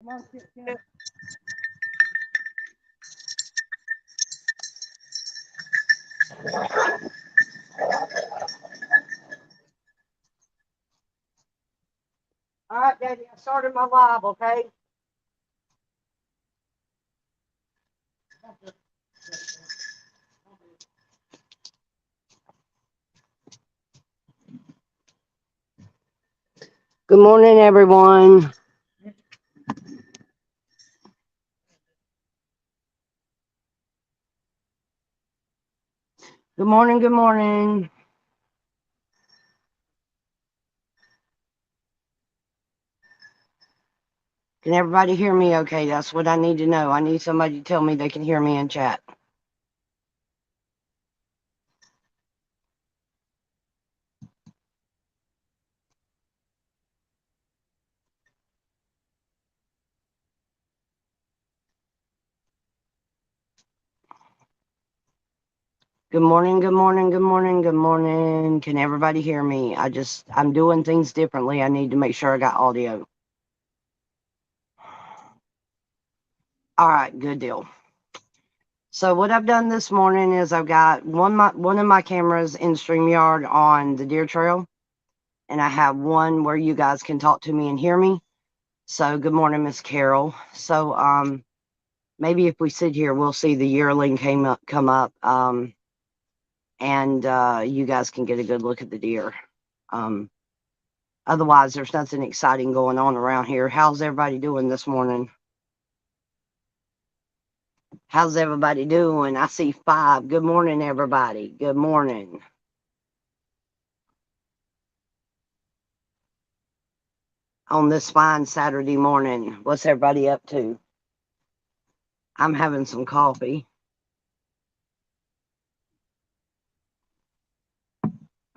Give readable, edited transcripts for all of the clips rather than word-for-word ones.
Come on, Kit Kat. All right, Daddy, I started my live, okay? Good morning, everyone. Good morning, good morning. Can everybody hear me okay? That's what I need to know. I need somebody to tell me they can hear me in chat. Good morning, good morning, good morning, good morning. Can everybody hear me? I'm doing things differently. I need to make sure I got audio. All right, good deal. So what I've done this morning is I've got one of my cameras in StreamYard on the deer trail, and I have one where you guys can talk to me and hear me. So good morning, Miss Carol. So maybe if we sit here, we'll see the yearling come up, and you guys can get a good look at the deer. Um, Otherwise, there's nothing exciting going on around here. How's everybody doing this morning? How's everybody doing? I see 5. Good morning, everybody. Good morning. On this fine Saturday morning, what's everybody up to? I'm having some coffee,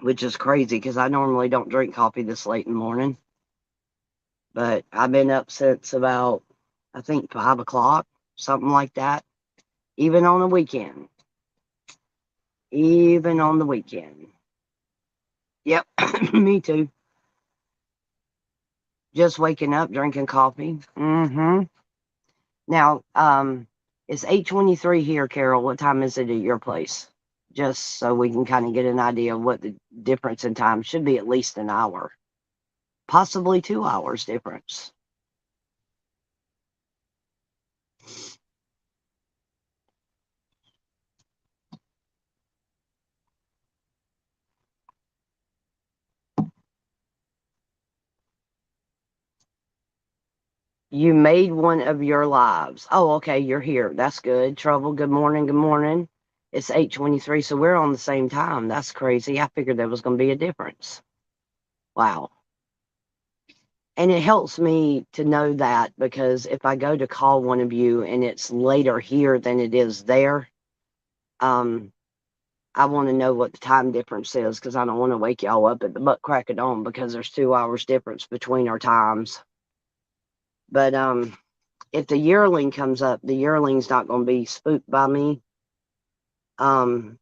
which is crazy because I normally don't drink coffee this late in the morning. But I've been up since about, I think, 5 o'clock, something like that, even on the weekend. Even on the weekend. Yep, me too. Just waking up, drinking coffee. Now, it's 8:23 here, Carol. What time is it at your place? Just so we can kind of get an idea of what the difference in time should be, at least an hour, possibly 2 hours difference. You made one of your lives. Oh, okay, you're here. That's good. Trouble, good morning, good morning. It's 8:23, so we're on the same time. That's crazy. I figured there was going to be a difference. Wow. And it helps me to know that because if I go to call one of you and it's later here than it is there, um, I want to know what the time difference is because I don't want to wake y'all up at the butt crack of dawn because there's 2 hours difference between our times. But if the yearling comes up, the yearling's not going to be spooked by me.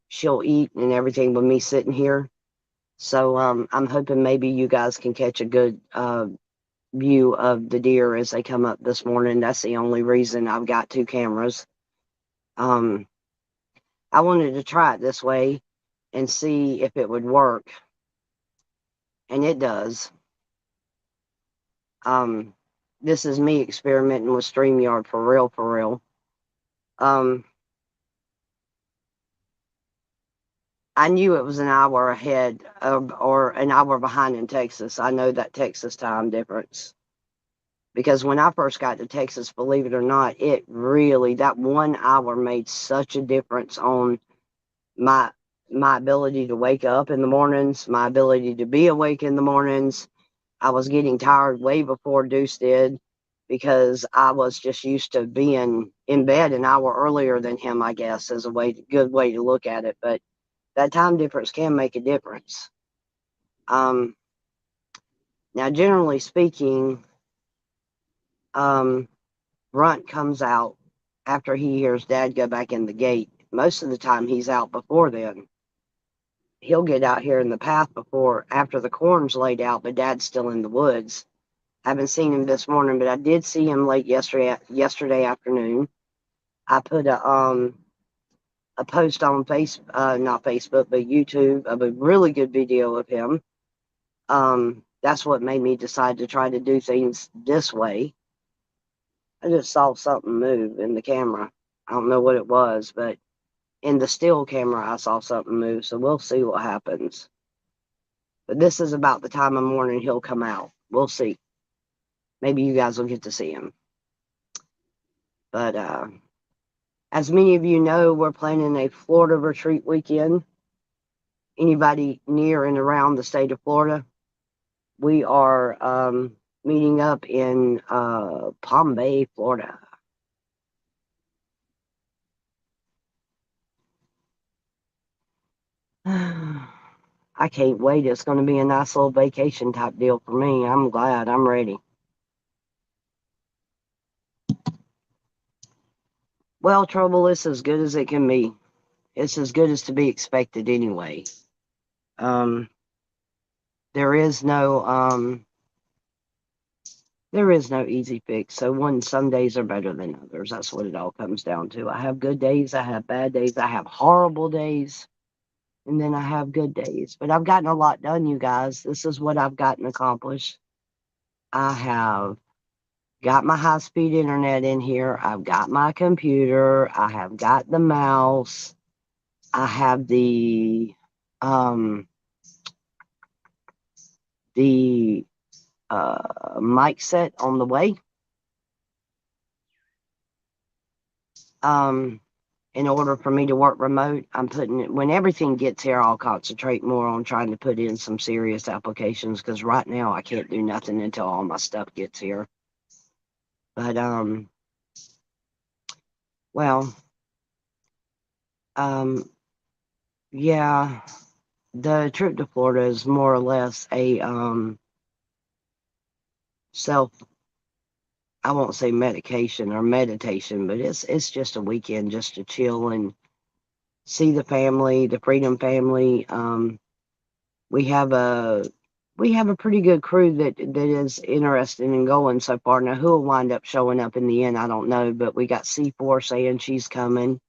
She'll eat and everything with me sitting here. So I'm hoping maybe you guys can catch a good view of the deer as they come up this morning. That's the only reason I've got 2 cameras. I wanted to try it this way and see if it would work, and it does. This is me experimenting with StreamYard for real, for real. I knew it was an hour ahead of, or an hour behind in Texas. I know that Texas time difference because when I first got to Texas, believe it or not, it really, that 1 hour made such a difference on my my ability to wake up in the mornings, my ability to be awake in the mornings. I was getting tired way before Deuce did because I was just used to being in bed an hour earlier than him, I guess, is a good way to look at it. But that time difference can make a difference. Um, Now, generally speaking, Runt comes out after he hears Dad go back in the gate. Most of the time, he's out before then. He'll get out here in the path after the corn's laid out, but Dad's still in the woods. I haven't seen him this morning, but I did see him late yesterday afternoon. I put a post on not Facebook, but YouTube of a really good video of him. That's what made me decide to try to do things this way. I just saw something move in the camera. I don't know what it was, but in the still camera, I saw something move. So we'll see what happens. But this is about the time of morning he'll come out. We'll see. Maybe you guys will get to see him. But as many of you know, we're planning a Florida retreat weekend. Anybody near and around the state of Florida, we are meeting up in Palm Bay, Florida. I can't wait. It's going to be a nice little vacation type deal for me. I'm glad. I'm ready. Well, trouble is as good as it can be. It's as good as to be expected anyway. There is no easy fix. So some days are better than others. That's what it all comes down to. I have good days, I have bad days, I have horrible days, and then I have good days. But I've gotten a lot done, you guys. This is what I've gotten accomplished. I have got my high-speed internet in here. I've got my computer. I have got the mouse. I have the mic set on the way. In order for me to work remote, when everything gets here, I'll concentrate more on trying to put in some serious applications, because right now I can't do nothing until all my stuff gets here. But, yeah, the trip to Florida is more or less a, I won't say medication or meditation, but it's just a weekend just to chill and see the family, the Freedom family. We have a pretty good crew that is interested in going so far. Now, who will wind up showing up in the end, I don't know, but we got C4 saying she's coming.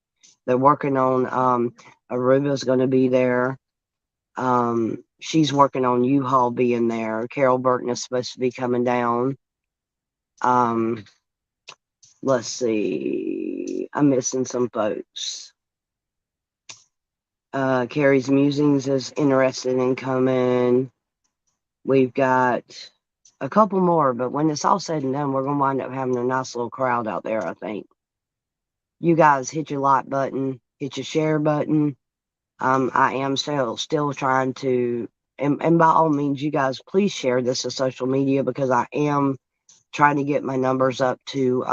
They're working on Aruba's going to be there. She's working on U-Haul being there. Carol Burton is supposed to be coming down. Let's see. I'm missing some folks. Carrie's Musings is interested in coming. We've got a couple more, but when it's all said and done, we're going to wind up having a nice little crowd out there, I think. You guys hit your like button, hit your share button. I am still trying to, and by all means, you guys, please share this to social media, because I am trying to get my numbers up to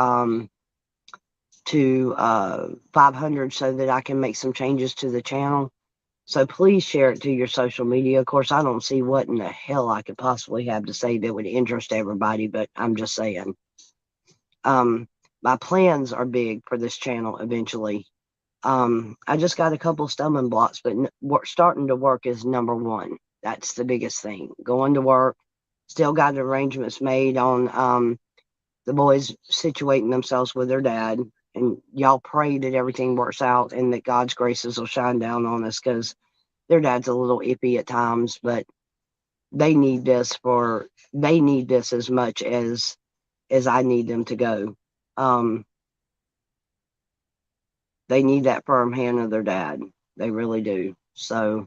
500 so that I can make some changes to the channel. So please share it to your social media. Of course, I don't see what in the hell I could possibly have to say that would interest everybody, but I'm just saying. My plans are big for this channel eventually. I just got a couple stumbling blocks, but starting to work is number one. That's the biggest thing. Going to work. Still got arrangements made on the boys situating themselves with their dad. And y'all pray that everything works out and that God's graces will shine down on us, because their dad's a little iffy at times, but they need this as much as I need them to go. They need that firm hand of their dad. They really do. So,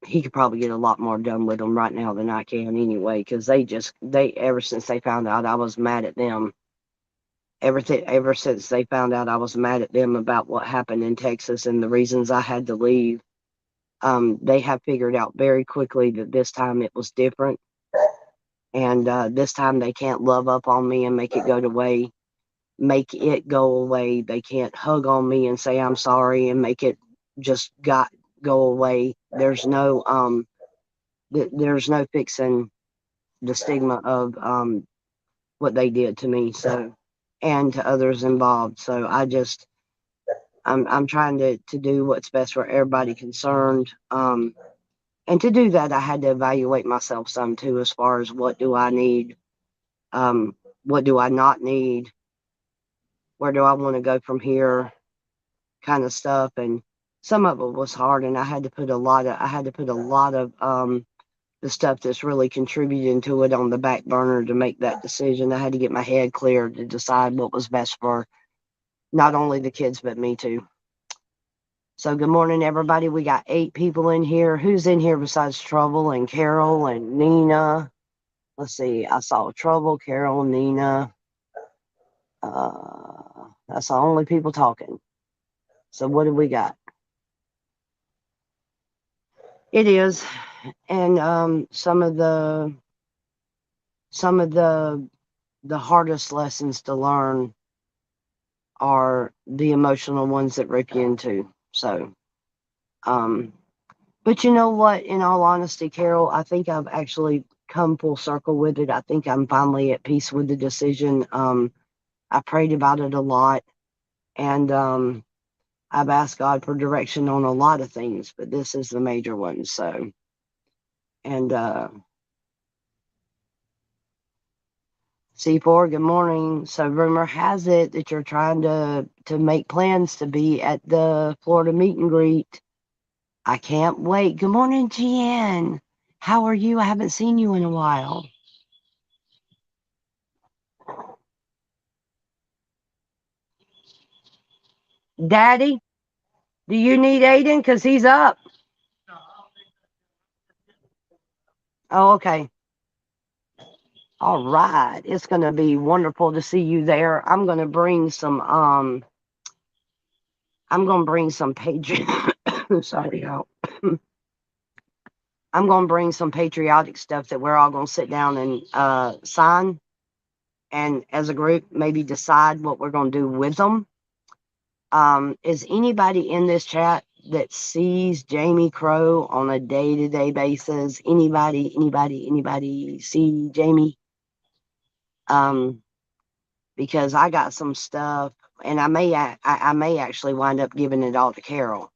he could probably get a lot more done with them right now than I can anyway, because ever since they found out I was mad at them, ever since they found out I was mad at them about what happened in Texas and the reasons I had to leave, they have figured out very quickly that this time it was different. And this time they can't love up on me and make it go away. They can't hug on me and say I'm sorry and make it just go away. There's no fixing the stigma of what they did to me, so, and to others involved. So I'm trying to do what's best for everybody concerned. And to do that, I had to evaluate myself some too, as far as what do I need, what do I not need, where do I want to go from here, kind of stuff. And some of it was hard, and I had to put a lot of the stuff that's really contributing to it on the back burner to make that decision. I had to get my head clear to decide what was best for not only the kids but me too. So good morning, everybody. We got 8 people in here. Who's in here besides Trouble and Carol and Nina? Let's see. I saw Trouble, Carol, Nina. That's the only people talking. So what do we got? It is, and some of the hardest lessons to learn are the emotional ones that rip you into. So, but you know what? In all honesty, Carol, I think I've actually come full circle with it. I think I'm finally at peace with the decision. I prayed about it a lot, and I've asked God for direction on a lot of things, but this is the major one. So, and C4, good morning. So rumor has it that you're trying to make plans to be at the Florida meet and greet. I can't wait. Good morning, Jan. How are you? I haven't seen you in a while. Daddy, do you need Aiden? Because he's up. Oh, okay. All right. It's going to be wonderful to see you there. I'm going to bring some patriot. Sorry, y'all. I'm going to bring some patriotic stuff that we're all going to sit down and sign, and as a group maybe decide what we're going to do with them. Is anybody in this chat that sees Jamie Crow on a day-to-day basis? Anybody see Jamie? Because I got some stuff, and I may actually wind up giving it all to Carol,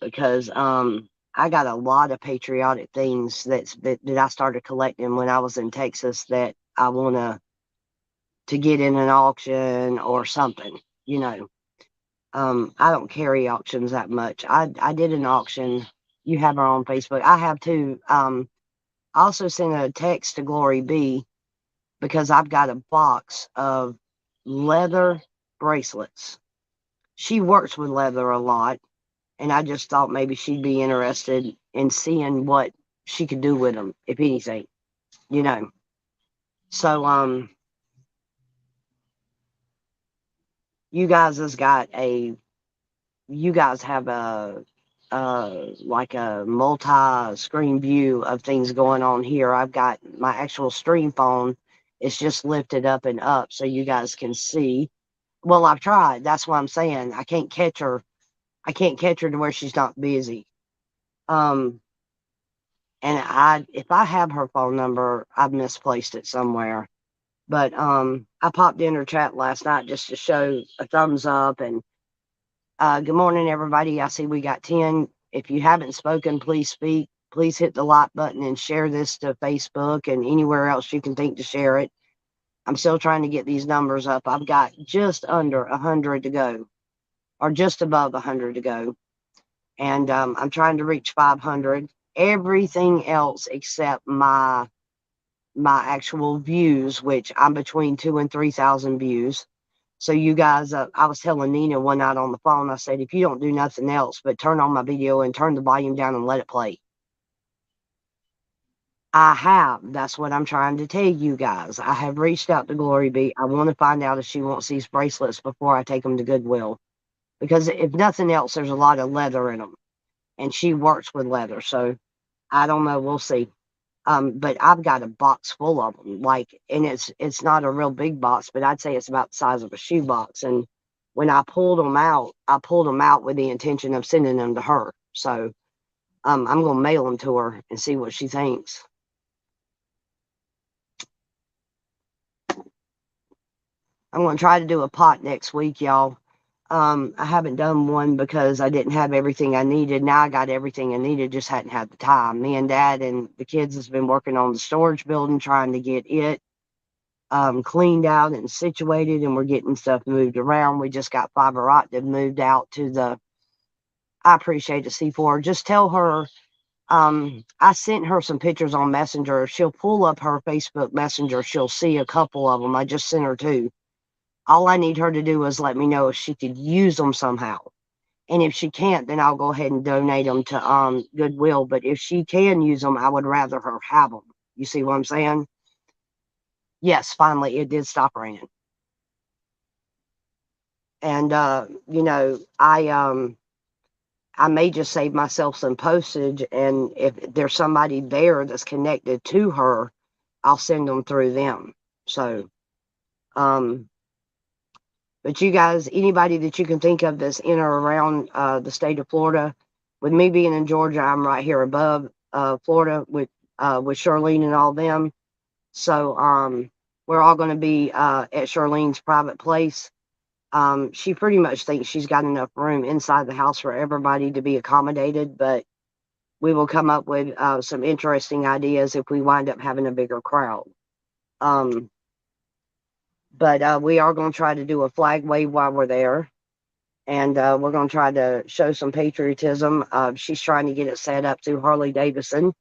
because I got a lot of patriotic things that I started collecting when I was in Texas that I want to get in an auction or something, you know. I don't carry auctions that much. I did an auction. You have her on Facebook. I have too. I also sent a text to Glory B because I've got a box of leather bracelets. She works with leather a lot, and I just thought maybe she'd be interested in seeing what she could do with them, if anything, you know. So you guys have a like a multi-screen view of things going on here. I've got my actual stream phone. It's just lifted up and up so you guys can see. Well, I've tried. That's what I'm saying. I can't catch her. I can't catch her to where she's not busy. And if I have her phone number, I've misplaced it somewhere. But I popped in her chat last night just to show a thumbs up. And good morning, everybody. I see we got 10. If you haven't spoken, please speak. Please hit the like button and share this to Facebook and anywhere else you can think to share it. I'm still trying to get these numbers up. I've got just under 100 to go, or just above 100 to go. And I'm trying to reach 500. Everything else except my actual views, which I'm between 2,000 and 3,000 views. So you guys, I was telling Nina one night on the phone, I said, if you don't do nothing else but turn on my video and turn the volume down and let it play. I have. That's what I'm trying to tell you guys. I have reached out to Glory B. I want to find out if she wants these bracelets before I take them to Goodwill. Because if nothing else, there's a lot of leather in them. And she works with leather. So I don't know. We'll see. But I've got a box full of them, like, and it's not a real big box, but I'd say it's about the size of a shoe box. And when I pulled them out with the intention of sending them to her. So I'm gonna mail them to her and see what she thinks. I'm gonna try to do a pot next week, y'all. I haven't done one because I didn't have everything I needed. Now I got everything I needed, just hadn't had the time. Me and Dad and the kids has been working on the storage building, trying to get it cleaned out and situated, and we're getting stuff moved around. We just got fiber optic moved out to the. I appreciate it, C4. Just tell her. I sent her some pictures on Messenger. She'll pull up her Facebook Messenger. She'll see a couple of them. I just sent her two. All I need her to do is let me know if she could use them somehow. And if she can't, then I'll go ahead and donate them to Goodwill. But if she can use them, I would rather her have them. You see what I'm saying? Yes, finally, it did stop raining. And I may just save myself some postage, and if there's somebody there that's connected to her, I'll send them through them. So, but you guys, anybody that you can think of that's in or around the state of Florida, with me being in Georgia, I'm right here above Florida with Charlene and all them. So we're all going to be at Charlene's private place. She pretty much thinks she's got enough room inside the house for everybody to be accommodated, but we will come up with some interesting ideas if we wind up having a bigger crowd. But we are going to try to do a flag wave while we're there, and we're going to try to show some patriotism. She's trying to get it set up through Harley Davidson,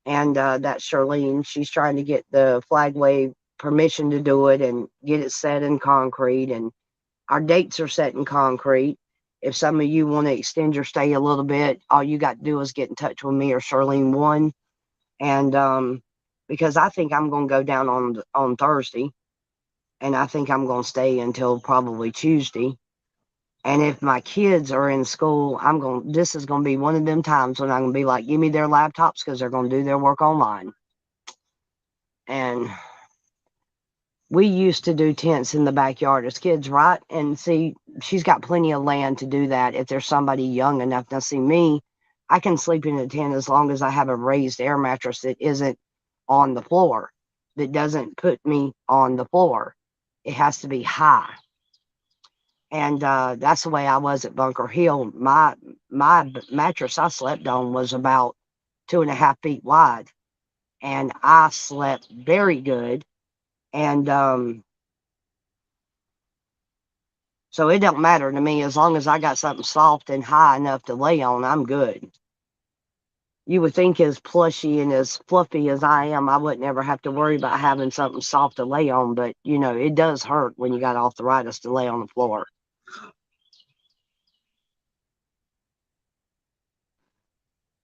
and that's Charlene. She's trying to get the flag wave permission to do it and get it set in concrete, and our dates are set in concrete. If some of you want to extend your stay a little bit, all you got to do is get in touch with me or Charlene one, and because I think I'm going to go down on Thursday, and I think I'm going to stay until probably Tuesday. And if my kids are in school, this is going to be one of them times when I'm going to be like, give me their laptops because they're going to do their work online. And we used to do tents in the backyard as kids, right? And see, she's got plenty of land to do that if there's somebody young enough. Now, see, me, I can sleep in a tent as long as I have a raised air mattress that isn't on the floor, that doesn't put me on the floor. It has to be high. And that's the way I was at Bunker Hill. My mattress I slept on was about 2.5 feet wide, and I slept very good. And so it don't matter to me as long as I got something soft and high enough to lay on. I'm good. You would think as plushy and as fluffy as I am, I wouldn't ever have to worry about having something soft to lay on. But it does hurt when you got arthritis to lay on the floor.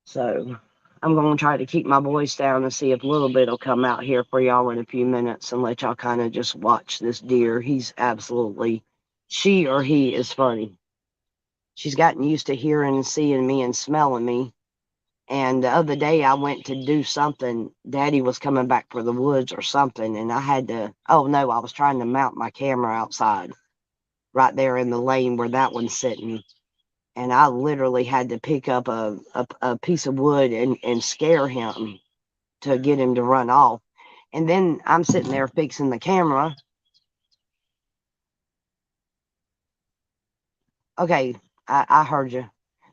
So I'm going to try to keep my voice down and see if a little bit will come out here for y'all in a few minutes and let y'all kind of just watch this deer. He's absolutely, she or he is funny. She's gotten used to hearing and seeing me and smelling me. And the other day I went to do something. Daddy was coming back for the woods or something, and I had to, oh no, I was trying to mount my camera outside right there in the lane where that one's sitting. And I literally had to pick up a piece of wood and scare him to get him to run off. And then I'm sitting there fixing the camera. Okay, I heard you.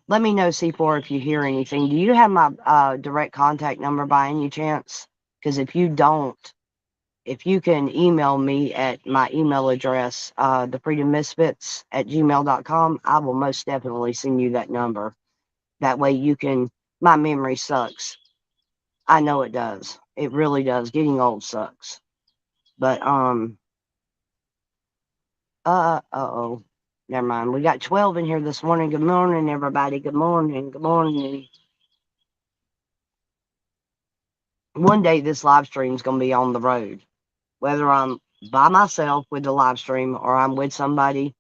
Let me know, C4, if you hear anything. Do you have my direct contact number by any chance? Because if you don't, if you can email me at my email address, thefreedommisfits@gmail.com, I will most definitely send you that number. That way you can, my memory sucks. I know it does. It really does. Getting old sucks. But, uh-oh. Never mind. We got 12 in here this morning. Good morning, everybody. Good morning. Good morning. One day this live stream is going to be on the road. Whether I'm by myself with the live stream or I'm with somebody,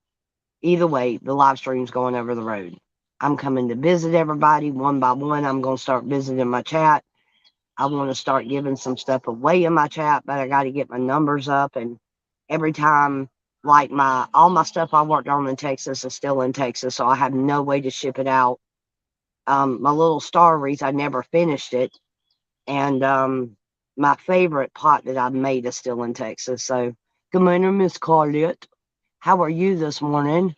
either way, the live stream's going over the road. I'm coming to visit everybody one by one. I'm going to start visiting my chat. I want to start giving some stuff away in my chat, but I got to get my numbers up. And every time, like all my stuff I worked on in Texas is still in Texas, so I have no way to ship it out. My little star wreath, I never finished it. And my favorite pot that I've made is still in Texas. So, good morning, Miss Carlette. How are you this morning?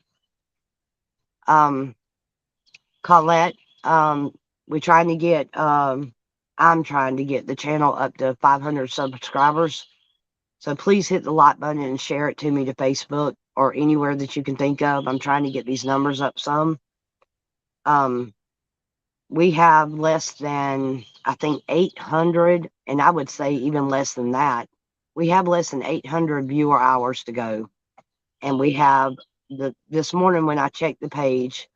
Colette, we're trying to get, I'm trying to get the channel up to 500 subscribers. So please hit the like button and share it to me to Facebook or anywhere that you can think of. I'm trying to get these numbers up some. We have less than, I think, 800, and I would say even less than that. We have less than 800 viewer hours to go. And we have, this morning when I checked the page,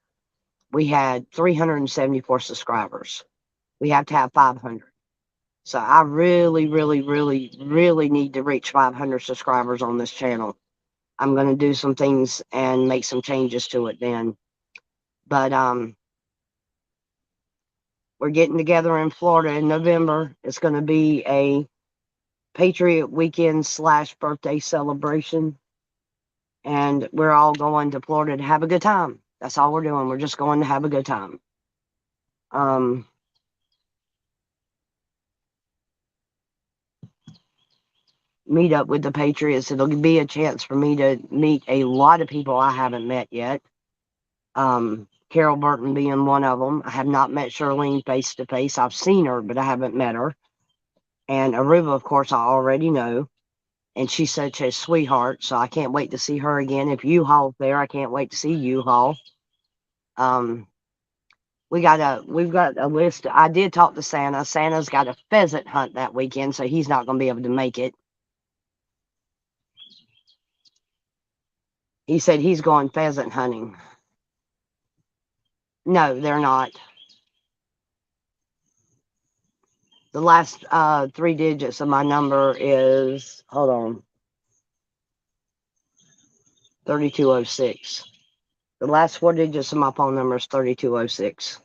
we had 374 subscribers. We have to have 500. So I really, really, really, really need to reach 500 subscribers on this channel. I'm going to do some things and make some changes to it then. But we're getting together in Florida in November. It's going to be a Patriot weekend / birthday celebration. And we're all going to Florida to have a good time. That's all we're doing. We're just going to have a good time. Meet up with the Patriots. It'll be a chance for me to meet a lot of people I haven't met yet. Carol Burton being one of them. I have not met Charlene face to face. I've seen her, but I haven't met her. And Aruba, of course, I already know. And she's such a sweetheart, so I can't wait to see her again. If U-Haul's there, I can't wait to see U-Haul. We've got a list. I did talk to Santa. Santa's got a pheasant hunt that weekend, so he's not going to be able to make it. He said he's going pheasant hunting. No, they're not. The last 3 digits of my number is, hold on, 3206. The last 4 digits of my phone number is 3206.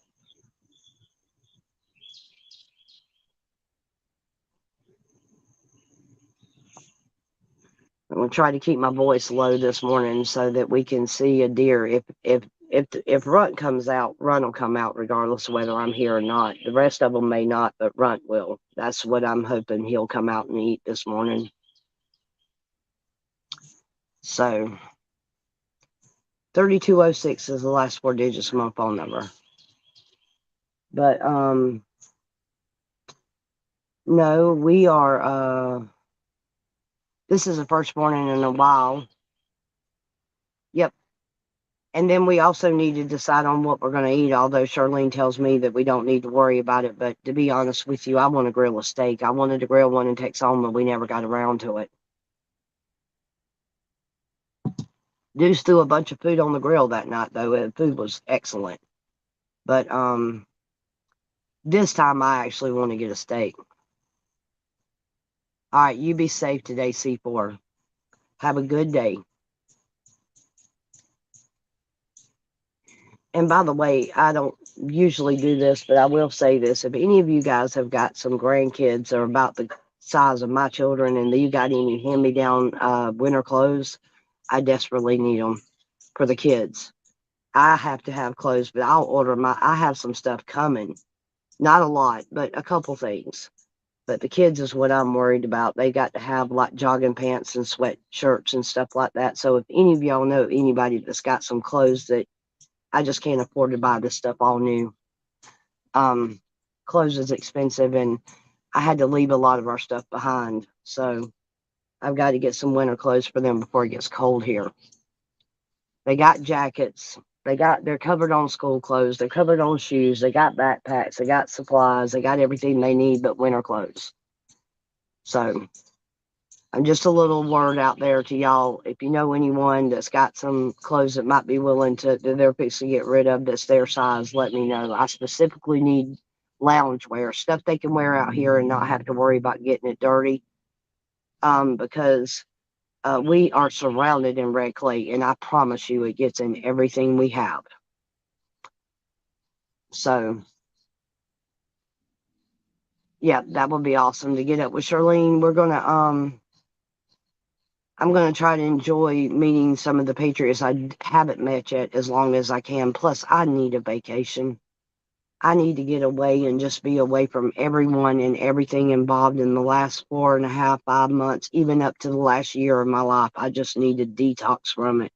I'm gonna try to keep my voice low this morning so that we can see a deer. If Runt comes out, Runt will come out regardless of whether I'm here or not. The rest of them may not, but Runt will. That's what I'm hoping, he'll come out and eat this morning. So 3206 is the last 4 digits of my phone number. But no, we are this is the first morning in a while. Yep. And then we also need to decide on what we're going to eat, although Charlene tells me that we don't need to worry about it. But to be honest with you, I want to grill a steak. I wanted to grill one in Texoma. We never got around to it. Deuce threw a bunch of food on the grill that night, though. The food was excellent. But this time I actually want to get a steak. All right, you be safe today, C4. Have a good day. And by the way, I don't usually do this, but I will say this. If any of you guys have got some grandkids that are about the size of my children and you got any hand-me-down winter clothes, I desperately need them for the kids. I have to have clothes, but I'll order I have some stuff coming. Not a lot, but a couple things. But the kids is what I'm worried about. They got to have like jogging pants and sweatshirts and stuff like that. So if any of y'all know anybody that's got some clothes that I just can't afford to buy this stuff all new. Clothes is expensive, and I had to leave a lot of our stuff behind. So I've got to get some winter clothes for them before it gets cold here. They got jackets. They're covered on school clothes. They're covered on shoes. They got backpacks. They got supplies. They got everything they need but winter clothes. So I'm just a little word out there to y'all. If you know anyone that's got some clothes that might be willing that they're fixing to get rid of that's their size, let me know. I specifically need loungewear, stuff they can wear out here and not have to worry about getting it dirty. Because we are surrounded in red clay, and I promise you it gets in everything we have. So yeah, that would be awesome to get up with Charlene. We're gonna I'm going to try to enjoy meeting some of the Patriots I haven't met yet as long as I can. Plus, I need a vacation. I need to get away and just be away from everyone and everything involved in the last 4.5, 5 months, even up to the last year of my life. I just need to detox from it.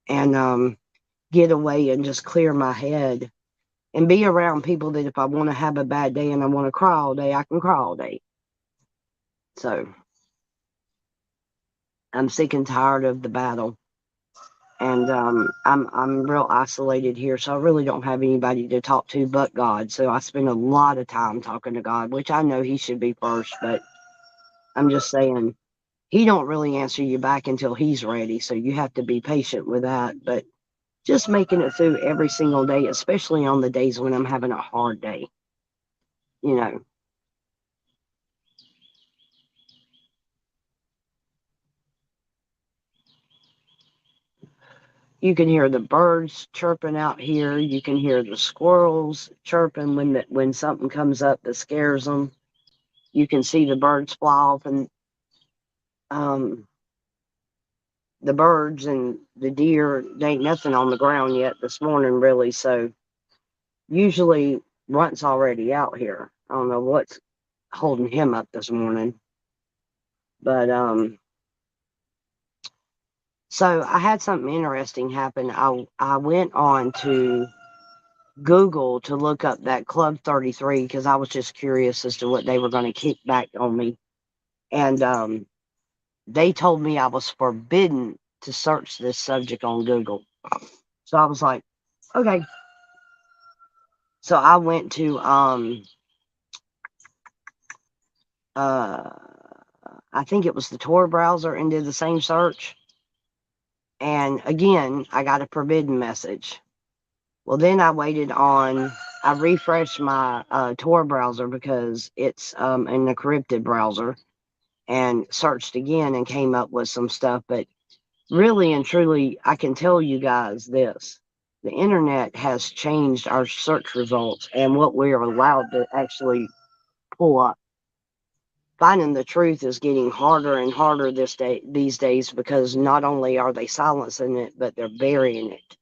And get away and just clear my head and be around people that if I want to have a bad day and I want to cry all day, I can cry all day. So I'm sick and tired of the battle. And I'm real isolated here, so I really don't have anybody to talk to but God. So I spend a lot of time talking to God, which I know He should be first, but I'm just saying He don't really answer you back until He's ready. So you have to be patient with that. But just making it through every single day, especially on the days when I'm having a hard day, you know. You can hear the birds chirping out here. You can hear the squirrels chirping when something comes up that scares them. You can see the birds fly off, and um, the birds and the deer. There ain't nothing on the ground yet this morning, really. So usually Runt's already out here. I don't know what's holding him up this morning, but so I had something interesting happen. I went on to Google to look up that Club 33 because I was just curious as to what they were going to kick back on me. And they told me I was forbidden to search this subject on Google. So I was like, okay. So I went to I think it was the Tor browser and did the same search. And again, I got a forbidden message. Well, then I refreshed my Tor browser because it's an encrypted browser, and searched again and came up with some stuff. But really and truly, I can tell you guys this. The internet has changed our search results and what we are allowed to actually pull up. Finding the truth is getting harder and harder these days because not only are they silencing it, but they're burying it.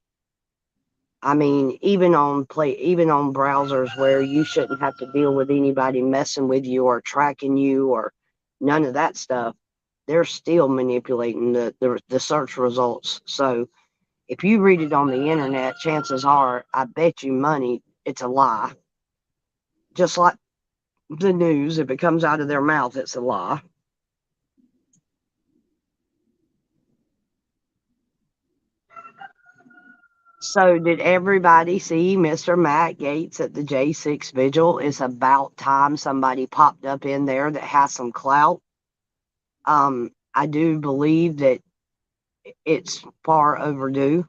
I mean, even on browsers where you shouldn't have to deal with anybody messing with you or tracking you or none of that stuff, they're still manipulating the search results. So if you read it on the internet, chances are, I bet you money, it's a lie. Just like the news, if it comes out of their mouth, it's a lie. So did everybody see Mr. Matt Gaetz at the J6 vigil? It's about time somebody popped up in there that has some clout. I do believe that it's far overdue.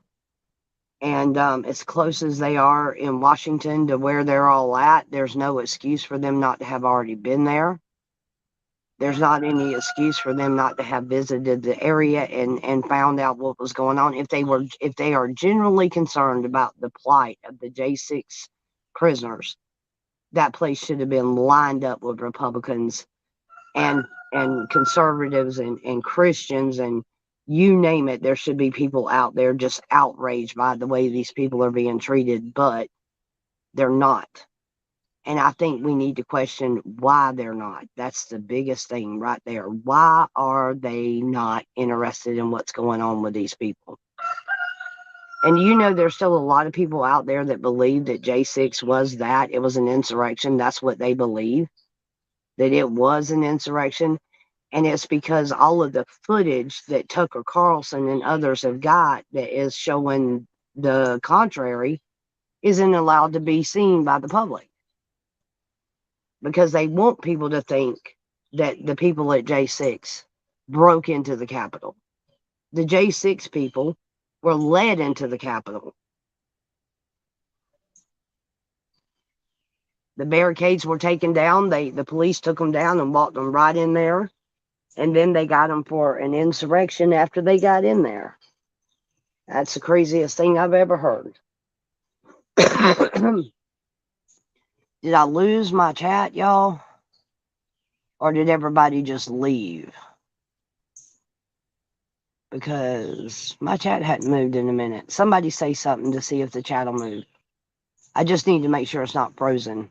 And as close as they are in Washington to where they're all at, there's no excuse for them not to have already been there. There's not any excuse for them not to have visited the area and found out what was going on. If they are genuinely concerned about the plight of the J6 prisoners, that place should have been lined up with Republicans and conservatives and Christians and you name it. There should be people out there just outraged by the way these people are being treated, but they're not. And I think we need to question why they're not. That's the biggest thing right there. Why are they not interested in what's going on with these people? And there's still a lot of people out there that believe that J6 was that. It was an insurrection. That's what they believe, that it was an insurrection. And it's because all of the footage that Tucker Carlson and others have got that is showing the contrary isn't allowed to be seen by the public. Because they want people to think that the people at J6 broke into the Capitol. The J6 people were led into the Capitol. The barricades were taken down. The police took them down and walked them right in there. And then they got them for an insurrection after they got in there. That's the craziest thing I've ever heard. Did I lose my chat, y'all? Or did everybody just leave? Because my chat hadn't moved in a minute. Somebody say something to see if the chat will move. I just need to make sure it's not frozen.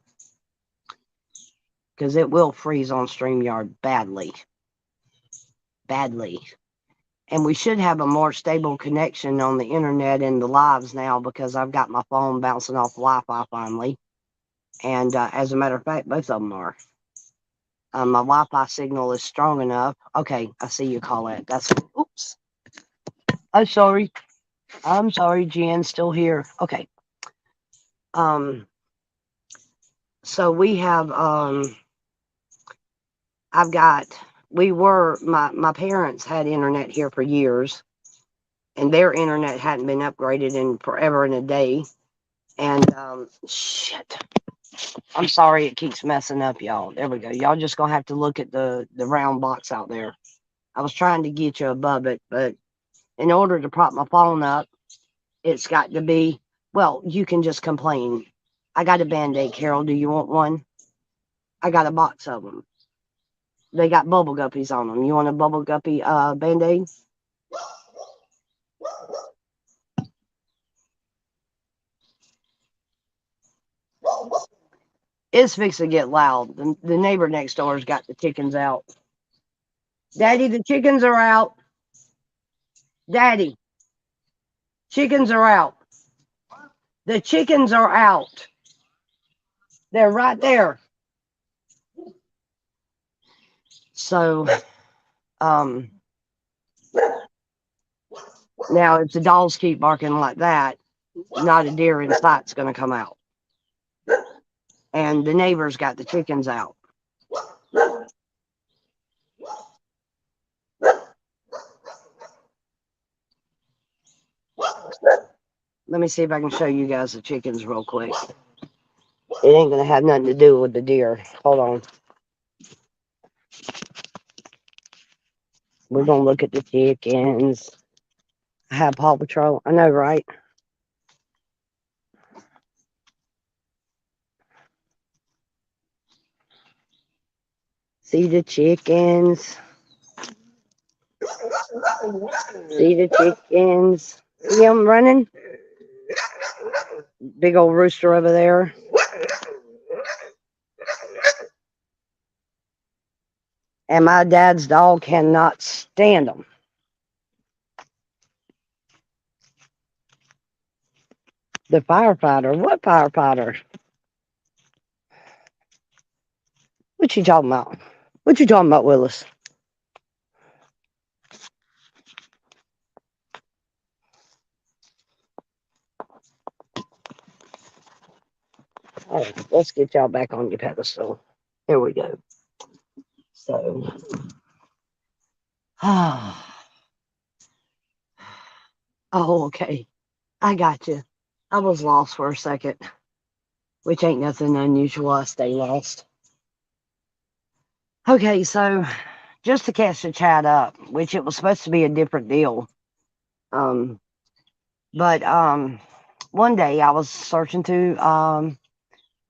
Because it will freeze on StreamYard badly. Badly. And we should have a more stable connection on the internet and the lives now because I've got my phone bouncing off Wi-Fi finally. And as a matter of fact, both of them are. My Wi-Fi signal is strong enough. Okay, I see you, Colette. That's, oops. I'm sorry. I'm sorry, Jen, still here. Okay. So we have, my parents had internet here for years, and their internet hadn't been upgraded in forever and a day. And, shit. I'm sorry it keeps messing up, y'all. There we go. Y'all just gonna have to look at the round box out there. I was trying to get you above it, but in order to prop my phone up, it's got to be, well, you can just complain. I got a Band-Aid, Carol. Do you want one? I got a box of them. They got bubble guppies on them. You want a bubble guppy Band-Aid? It's fixing to get loud. The neighbor next door's got the chickens out. Daddy, the chickens are out. Daddy, chickens are out. The chickens are out. They're right there. So, now if the dogs keep barking like that, not a deer in sight's going to come out. And the neighbor's got the chickens out. Let me see if I can show you guys the chickens real quick. It ain't going to have nothing to do with the deer. Hold on. We're going to look at the chickens. I have Paw Patrol. I know, right? See the chickens. See the chickens. See them running? Big old rooster over there. And my dad's dog cannot stand them. The firefighter? What firefighter? What you talking about? What you talking about, Willis? All right, let's get y'all back on your pedestal. Here we go. So, oh, okay. I got you. I was lost for a second, which ain't nothing unusual. I stay lost. Okay, so just to catch the chat up, which it was supposed to be a different deal. But one day I was searching through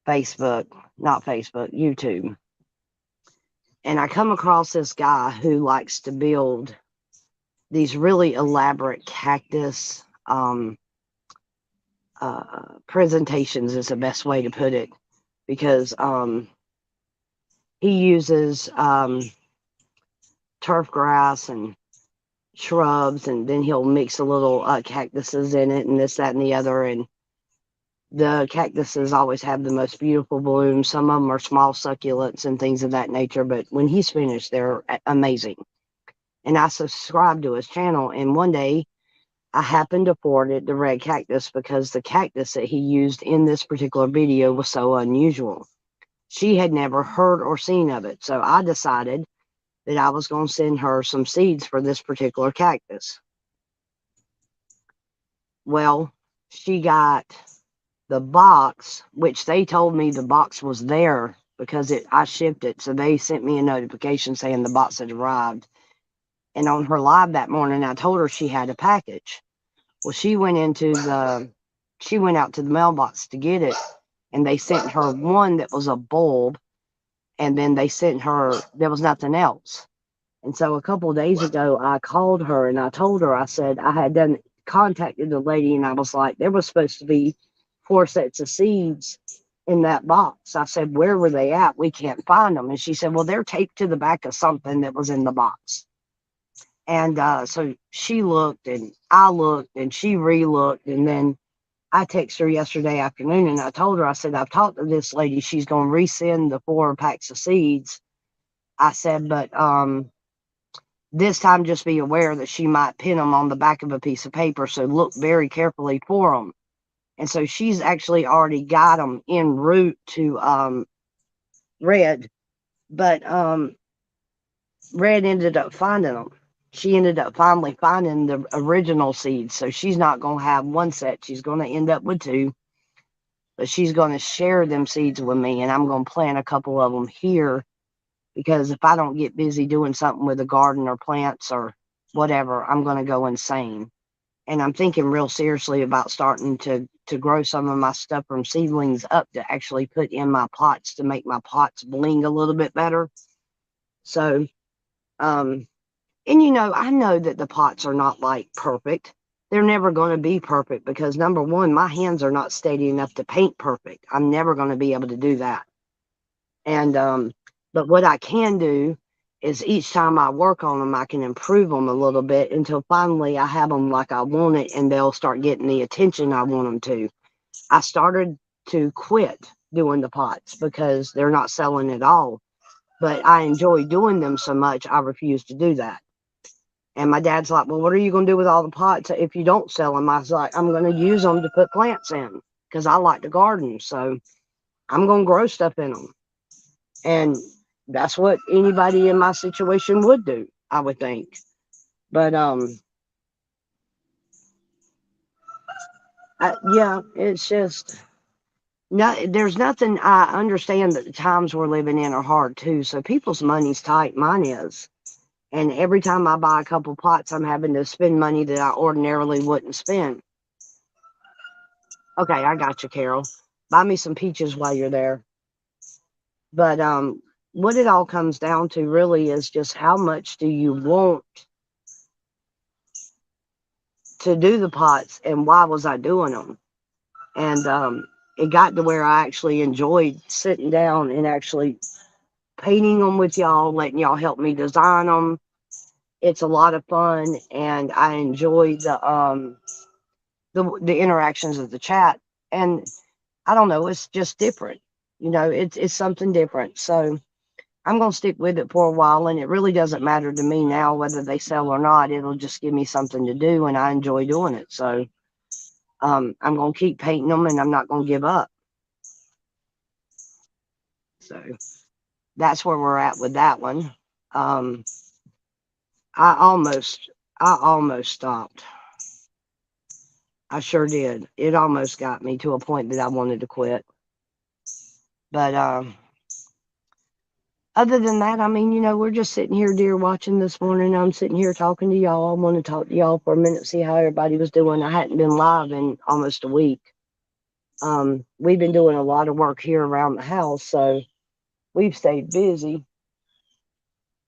YouTube, and I come across this guy who likes to build these really elaborate cactus presentations is the best way to put it, because he uses turf grass and shrubs, and then he'll mix a little cactuses in it and this, that, and the other. And the cactuses always have the most beautiful blooms. Some of them are small succulents and things of that nature, but when he's finished, they're amazing. And I subscribed to his channel, and one day I happened to forward it to Red Cactus because the cactus that he used in this particular video was so unusual. She had never heard or seen of it, so I decided that I was going to send her some seeds for this particular cactus. Well, she got the box, which they told me the box was there because I shipped it, so they sent me a notification saying the box had arrived. And on her live that morning, I told her she had a package. Well, she went out to the mailbox to get it, and they sent her one that was a bulb, and then they sent her, there was nothing else. And so a couple of days ago, I called her and I told her, I said, I had contacted the lady, and I was like, there was supposed to be 4 sets of seeds in that box. I said, where were they at? We can't find them. And she said, well, they're taped to the back of something that was in the box. And so she looked and I looked and she re-looked. And then I texted her yesterday afternoon and I told her, I said, I've talked to this lady. She's going to resend the 4 packs of seeds. I said, but this time just be aware that she might pin them on the back of a piece of paper. So look very carefully for them. And so she's actually already got them en route to Red. But Red ended up finding them. She ended up finally finding the original seeds. So she's not going to have one set. She's going to end up with 2. But she's going to share them seeds with me. And I'm going to plant a couple of them here. Because if I don't get busy doing something with the garden or plants or whatever, I'm going to go insane. And I'm thinking real seriously about starting to grow some of my stuff from seedlings up to actually put in my pots to make my pots bling a little bit better. So, and I know that the pots are not like perfect. They're never going to be perfect because number one, my hands are not steady enough to paint perfect. I'm never going to be able to do that. And, but what I can do is each time I work on them, I can improve them a little bit until finally I have them like I want it and they'll start getting the attention I want them to. I started to quit doing the pots because they're not selling at all. But I enjoy doing them so much, I refuse to do that. And my dad's like, well, what are you going to do with all the pots if you don't sell them? I was like, I'm going to use them to put plants in because I like to garden. So I'm going to grow stuff in them. And that's what anybody in my situation would do, I would think. But yeah, it's just there's nothing. I understand that the times we're living in are hard too. So people's money's tight. Mine is. And every time I buy a couple pots, I'm having to spend money that I ordinarily wouldn't spend. Okay, I got you, Carol. Buy me some peaches while you're there. But what it all comes down to really is just how much do you want to do the pots and why was I doing them? And it got to where I actually enjoyed sitting down and actually painting them with y'all, letting y'all help me design them. It's a lot of fun, and I enjoy the interactions of the chat. And I don't know, it's just different. It's something different. So I'm gonna stick with it for a while, and it really doesn't matter to me now whether they sell or not. It'll just give me something to do, and I enjoy doing it. So I'm gonna keep painting them, and I'm not gonna give up. So that's where we're at with that one. Um, I almost stopped. I sure did. It almost got me to a point that I wanted to quit. But other than that, I mean, we're just sitting here, dear, watching this morning. I'm sitting here talking to y'all. I want to talk to y'all for a minute, see how everybody was doing. I hadn't been live in almost a week. We've been doing a lot of work here around the house, so we've stayed busy.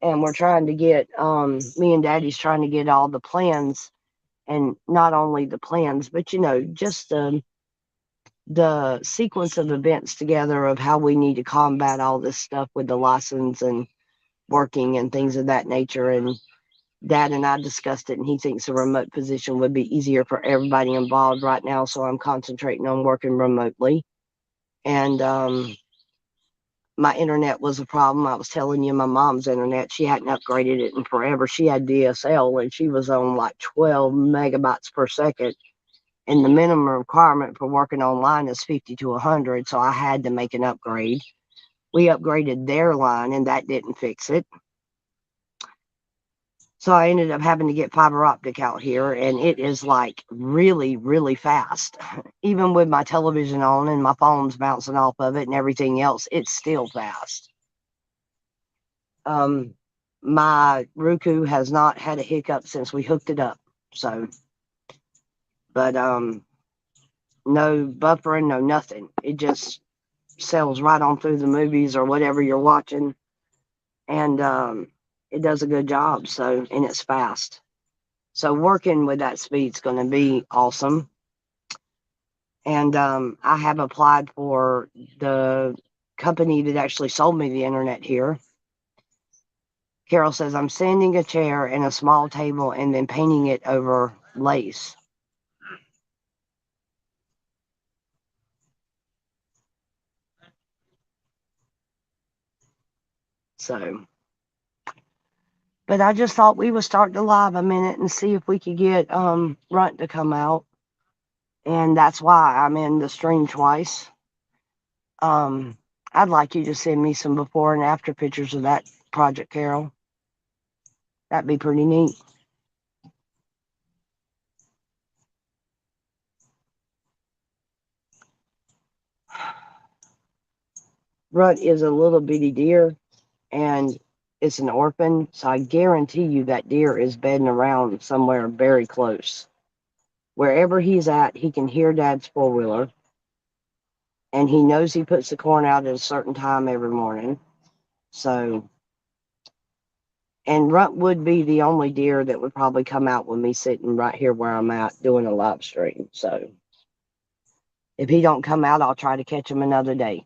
And we're trying to get, me and Daddy's trying to get all the plans, and not only the plans, but just the sequence of events together of how we need to combat all this stuff with the license and working and things of that nature. And Dad and I discussed it, and he thinks a remote position would be easier for everybody involved right now. So I'm concentrating on working remotely. And my internet was a problem. I was telling you, my mom's internet, she hadn't upgraded it in forever. She had DSL, and she was on like 12 megabytes per second. And the minimum requirement for working online is 50 to 100. So I had to make an upgrade. We upgraded their line, and that didn't fix it. So I ended up having to get fiber optic out here, and it is like really, really fast. Even with my television on and my phone's bouncing off of it and everything else, it's still fast. My Roku has not had a hiccup since we hooked it up. So, but no buffering, no nothing. It just sells right on through the movies or whatever you're watching, and it does a good job. So, and it's fast. So working with that speed is going to be awesome. And I have applied for the company that actually sold me the internet here, Carol says, I'm sanding a chair and a small table and then painting it over lace. So, but I just thought we would start the live a minute and see if we could get Runt to come out. And that's why I'm in the stream twice. I'd like you to send me some before and after pictures of that project, Carol. That'd be pretty neat. Runt is a little bitty deer and it's an orphan, so I guarantee you that deer is bedding around somewhere very close. Wherever he's at, he can hear Dad's four-wheeler, and he knows he puts the corn out at a certain time every morning. So, and Runt would be the only deer that would probably come out with me sitting right here where I'm at doing a live stream. So, if he don't come out, I'll try to catch him another day.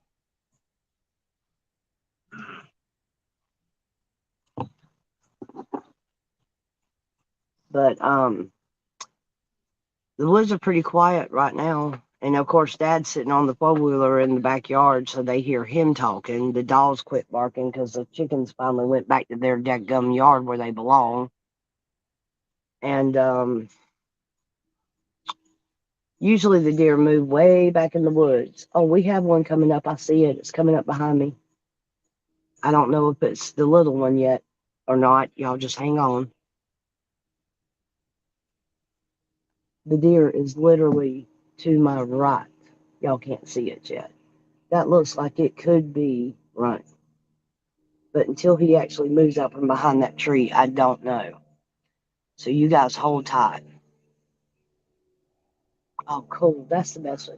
But the woods are pretty quiet right now. And of course, Dad's sitting on the four-wheeler in the backyard, so they hear him talking. The dogs quit barking because the chickens finally went back to their dadgum yard where they belong. And usually the deer move way back in the woods. Oh, we have one coming up. I see it. It's coming up behind me. I don't know if it's the little one yet or not. Y'all just hang on. The deer is literally to my right. Y'all can't see it yet. That looks like it could be Runt. But until he actually moves up from behind that tree, I don't know. So you guys hold tight. Oh, cool. That's the best one.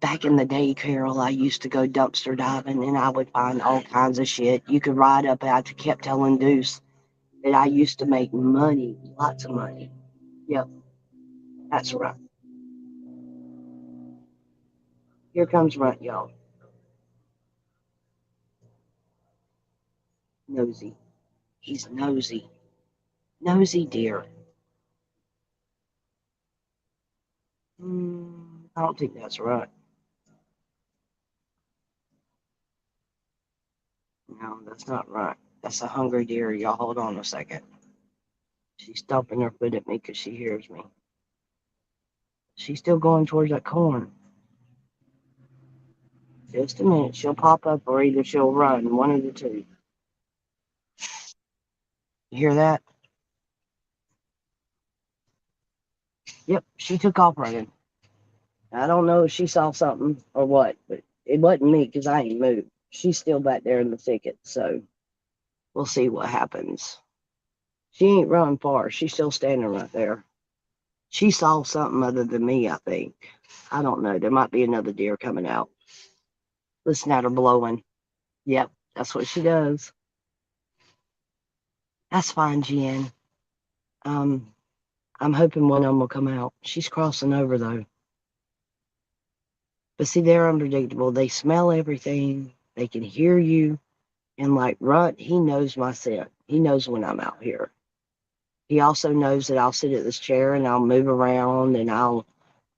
Back in the day, Carol, I used to go dumpster diving and I would find all kinds of shit. You could ride up. I kept telling Deuce that I used to make money, lots of money. Yep, that's right. Here comes Runt, y'all. Nosy. He's nosy. Nosy deer. I don't think that's right. No, that's not right. That's a hungry deer. Y'all hold on a second. She's stomping her foot at me because she hears me. She's still going towards that corn. Just a minute. She'll pop up or either she'll run. One of the two. You hear that? Yep, she took off running. I don't know if she saw something or what, but it wasn't me because I ain't moved. She's still back there in the thicket, so we'll see what happens. She ain't run far. She's still standing right there. She saw something other than me, I think. I don't know. There might be another deer coming out. Listen at her blowing. Yep, that's what she does. That's fine, Jen. Um, I'm hoping one of them will come out. She's crossing over though. But see, they're unpredictable. They smell everything. They can hear you. And like Runt, he knows my scent. He knows when I'm out here. He also knows that I'll sit at this chair and I'll move around and I'll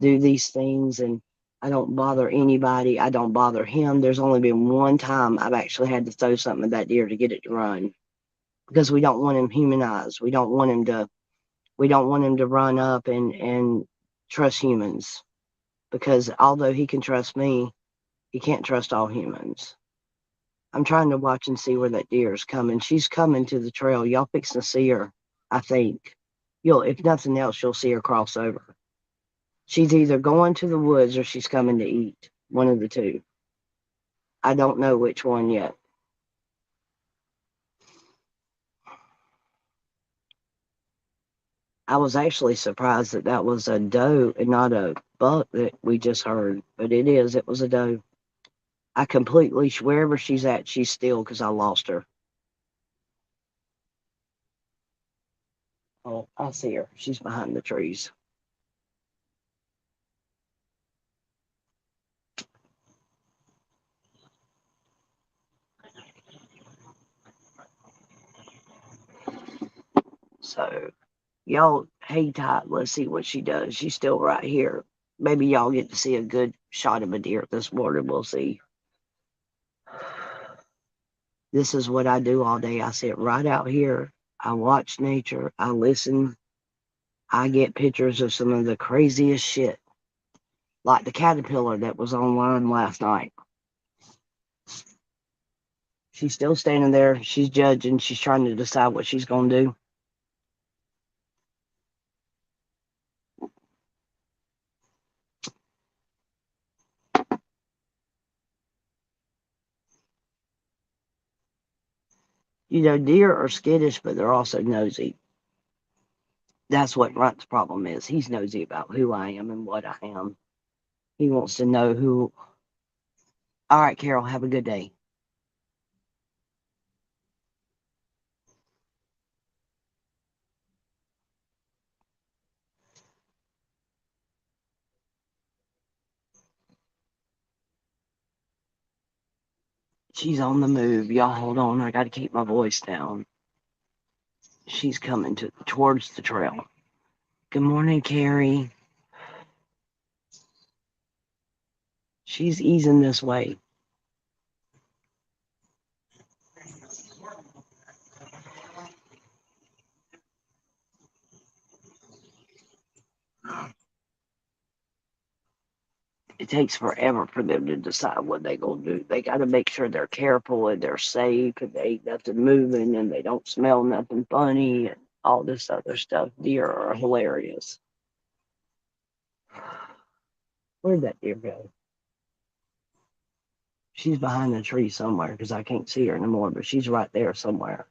do these things and I don't bother anybody. I don't bother him. There's only been one time I've actually had to throw something at that deer to get it to run because we don't want him humanized. We don't want him to run up and trust humans because although he can trust me, he can't trust all humans. I'm trying to watch and see where that deer is coming. She's coming to the trail. Y'all fixing to see her, I think. You'll, if nothing else, you'll see her cross over. She's either going to the woods or she's coming to eat. One of the two. I don't know which one yet. I was actually surprised that that was a doe and not a buck that we just heard, but it is. It was a doe. I completely, wherever she's at, she's still because I lost her. Oh, I see her. She's behind the trees. So y'all hang tight. Let's see what she does. She's still right here. Maybe y'all get to see a good shot of a deer this morning. We'll see. This is what I do all day. I sit right out here. I watch nature. I listen. I get pictures of some of the craziest shit, like the caterpillar that was online last night. She's still standing there. She's judging. She's trying to decide what she's going to do. You know, deer are skittish, but they're also nosy. That's what Runt's problem is. He's nosy about who I am and what I am. He wants to know who. All right, Carol, have a good day. She's on the move. Y'all hold on. I got to keep my voice down. She's coming towards the trail. Good morning, Carrie. She's easing this way. It takes forever for them to decide what they're going to do. They got to make sure they're careful and they're safe and they ain't nothing moving and they don't smell nothing funny and all this other stuff. Deer are hilarious. Where'd that deer go? She's behind the tree somewhere because I can't see her anymore, but she's right there somewhere.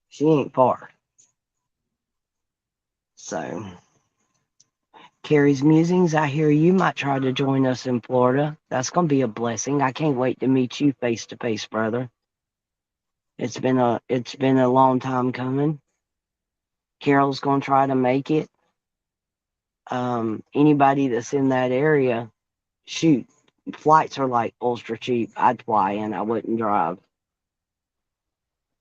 She ain't far. So, Carrie's Musings, I hear you might try to join us in Florida. That's going to be a blessing. I can't wait to meet you face to face, brother. It's been a long time coming. Carol's going to try to make it. Anybody that's in that area, shoot, flights are like ultra cheap. I'd fly in. I wouldn't drive.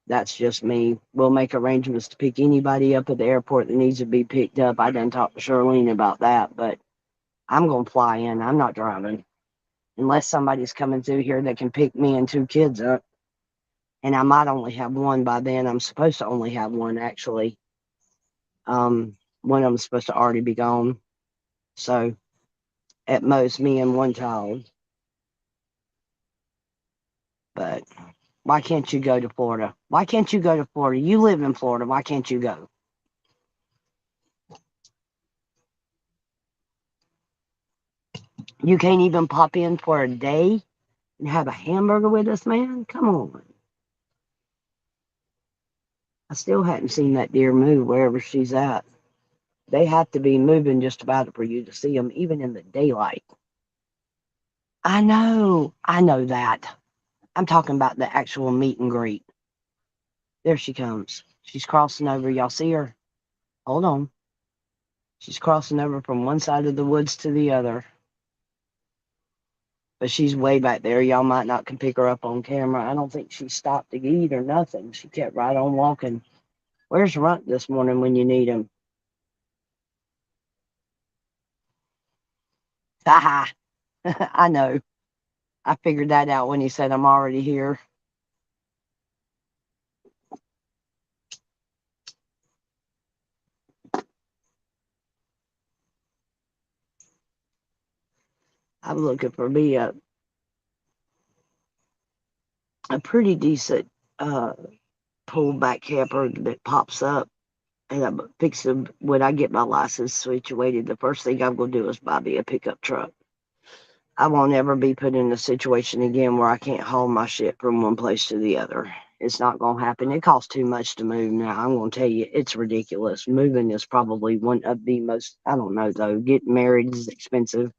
That's just me. We'll make arrangements to pick anybody up at the airport that needs to be picked up. I done talked to Charlene about that, but I'm going to fly in. I'm not driving unless somebody's coming through here that can pick me and two kids up. And I might only have one by then. I'm supposed to only have one, actually. One of them's supposed to already be gone. So at most, me and one child. But why can't you go to Florida? Why can't you go to Florida? You live in Florida. Why can't you go? You can't even pop in for a day and have a hamburger with us, man? Come on. I still hadn't seen that deer move wherever she's at. They have to be moving just about for you to see them, even in the daylight. I know that. I'm talking about the actual meet and greet. There she comes. She's crossing over. Y'all see her? Hold on. She's crossing over from one side of the woods to the other. But she's way back there. Y'all might not can pick her up on camera. I don't think she stopped to eat or nothing. She kept right on walking. Where's Runt this morning when you need him? Haha. I know. I figured that out when he said I'm already here. I'm looking for me a pretty decent pullback camper that pops up. And I'm fixing, when I get my license situated, the first thing I'm going to do is buy me a pickup truck. I won't ever be put in a situation again where I can't haul my shit from one place to the other. It's not going to happen. It costs too much to move now. I'm going to tell you, it's ridiculous. Moving is probably one of the most, I don't know though, getting married is expensive.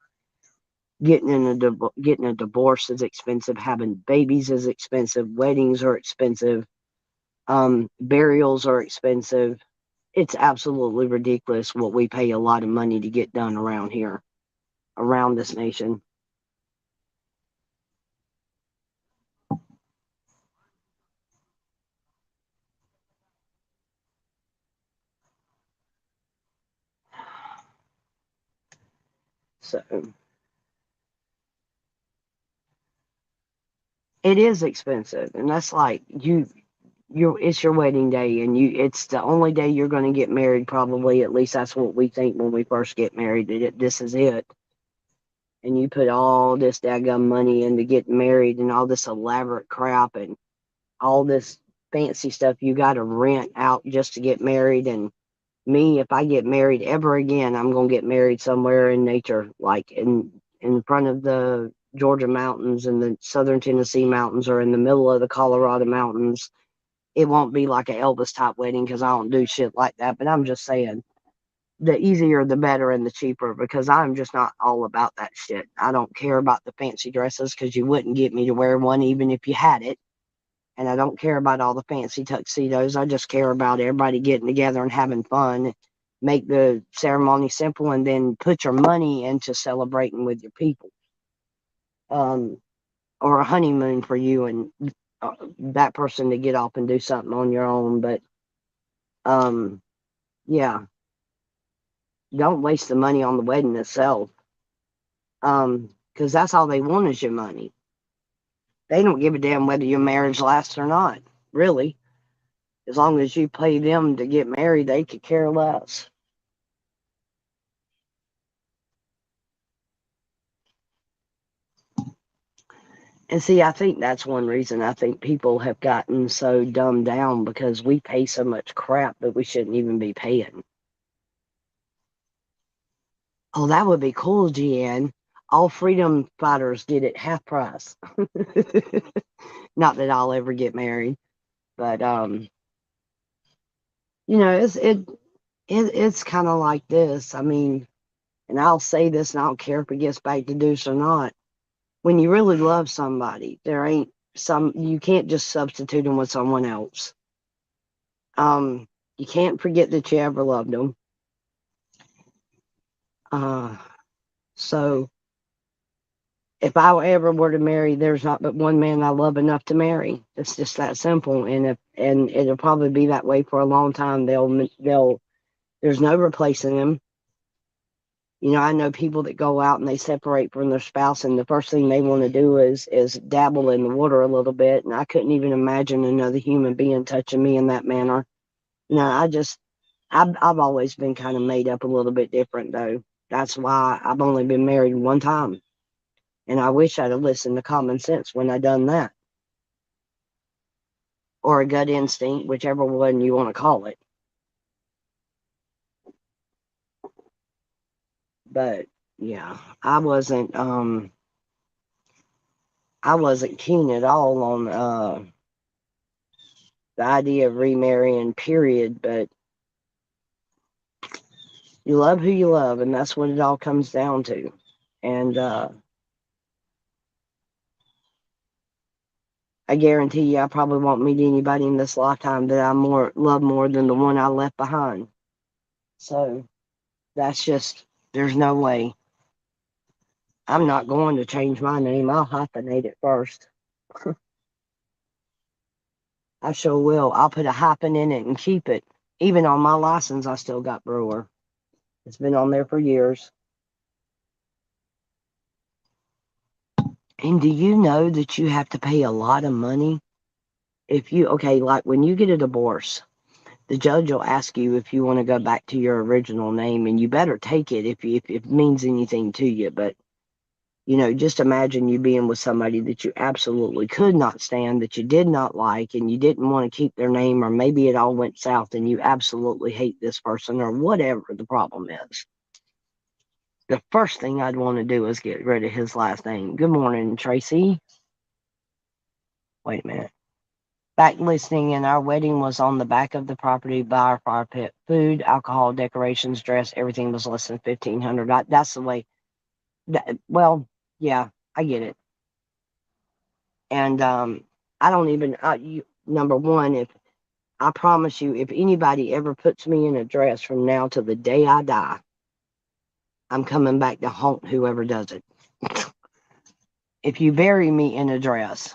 Getting a divorce is expensive. Having babies is expensive. Weddings are expensive. Burials are expensive. It's absolutely ridiculous what we pay a lot of money to get done around here, around this nation. So it is expensive, and that's like it's your wedding day, and it's the only day you're going to get married, probably. At least that's what we think when we first get married, that this is it. And you put all this daggum money into getting married and all this elaborate crap and all this fancy stuff you got to rent out just to get married. And me, if I get married ever again, I'm going to get married somewhere in nature, like in front of the Georgia mountains and the southern Tennessee mountains, or in the middle of the Colorado mountains. It won't be like an Elvis type wedding because I don't do shit like that. But I'm just saying, the easier the better and the cheaper, because I'm just not all about that shit. I don't care about the fancy dresses because you wouldn't get me to wear one even if you had it. And I don't care about all the fancy tuxedos. I just care about everybody getting together and having fun. Make the ceremony simple and then put your money into celebrating with your people. Or a honeymoon for you and that person to get off and do something on your own. But yeah, don't waste the money on the wedding itself. Because that's all they want is your money. They don't give a damn whether your marriage lasts or not, really. As long as you pay them to get married, they could care less. And see, I think that's one reason I think people have gotten so dumbed down, because we pay so much crap that we shouldn't even be paying. Oh, that would be cool, GN. All freedom fighters get it half price. Not that I'll ever get married, but it's kind of like this. I mean, and I'll say this, and I don't care if it gets back to Deuce or not. When you really love somebody, there ain't you can't just substitute them with someone else. You can't forget that you ever loved them. So if I ever were to marry, there's not but one man I love enough to marry. It's just that simple, and it'll probably be that way for a long time. There's no replacing him. I know people that go out and they separate from their spouse, and the first thing they want to do is dabble in the water a little bit. And I couldn't even imagine another human being touching me in that manner. I've always been kind of made up a little bit different, though. That's why I've only been married one time. And I wish I'd have listened to common sense when I done that. Or a gut instinct, whichever one you want to call it. But yeah, I wasn't keen at all on the idea of remarrying, period. But you love who you love, and that's what it all comes down to. And I guarantee you, I probably won't meet anybody in this lifetime that I love more than the one I left behind. So that's just, there's no way. I'm not going to change my name. I'll hyphenate it first. I sure will. I'll put a hyphen in it and keep it. Even on my license, I still got Brewer. It's been on there for years. And do you know that you have to pay a lot of money okay, like when you get a divorce, the judge will ask you if you want to go back to your original name, and you better take it if it means anything to you. But just imagine you being with somebody that you absolutely could not stand, that you did not like, and you didn't want to keep their name, or maybe it all went south and you absolutely hate this person, or whatever the problem is. The first thing I'd want to do is get rid of his last name. Good morning, Tracy. Wait a minute. Back listening, and our wedding was on the back of the property by our fire pit. Food, alcohol, decorations, dress, everything was less than $1,500. That's the way. Well, yeah, I get it. And I don't even. Number one, if I promise you, if anybody ever puts me in a dress from now till the day I die, I'm coming back to haunt whoever does it. If you bury me in a dress,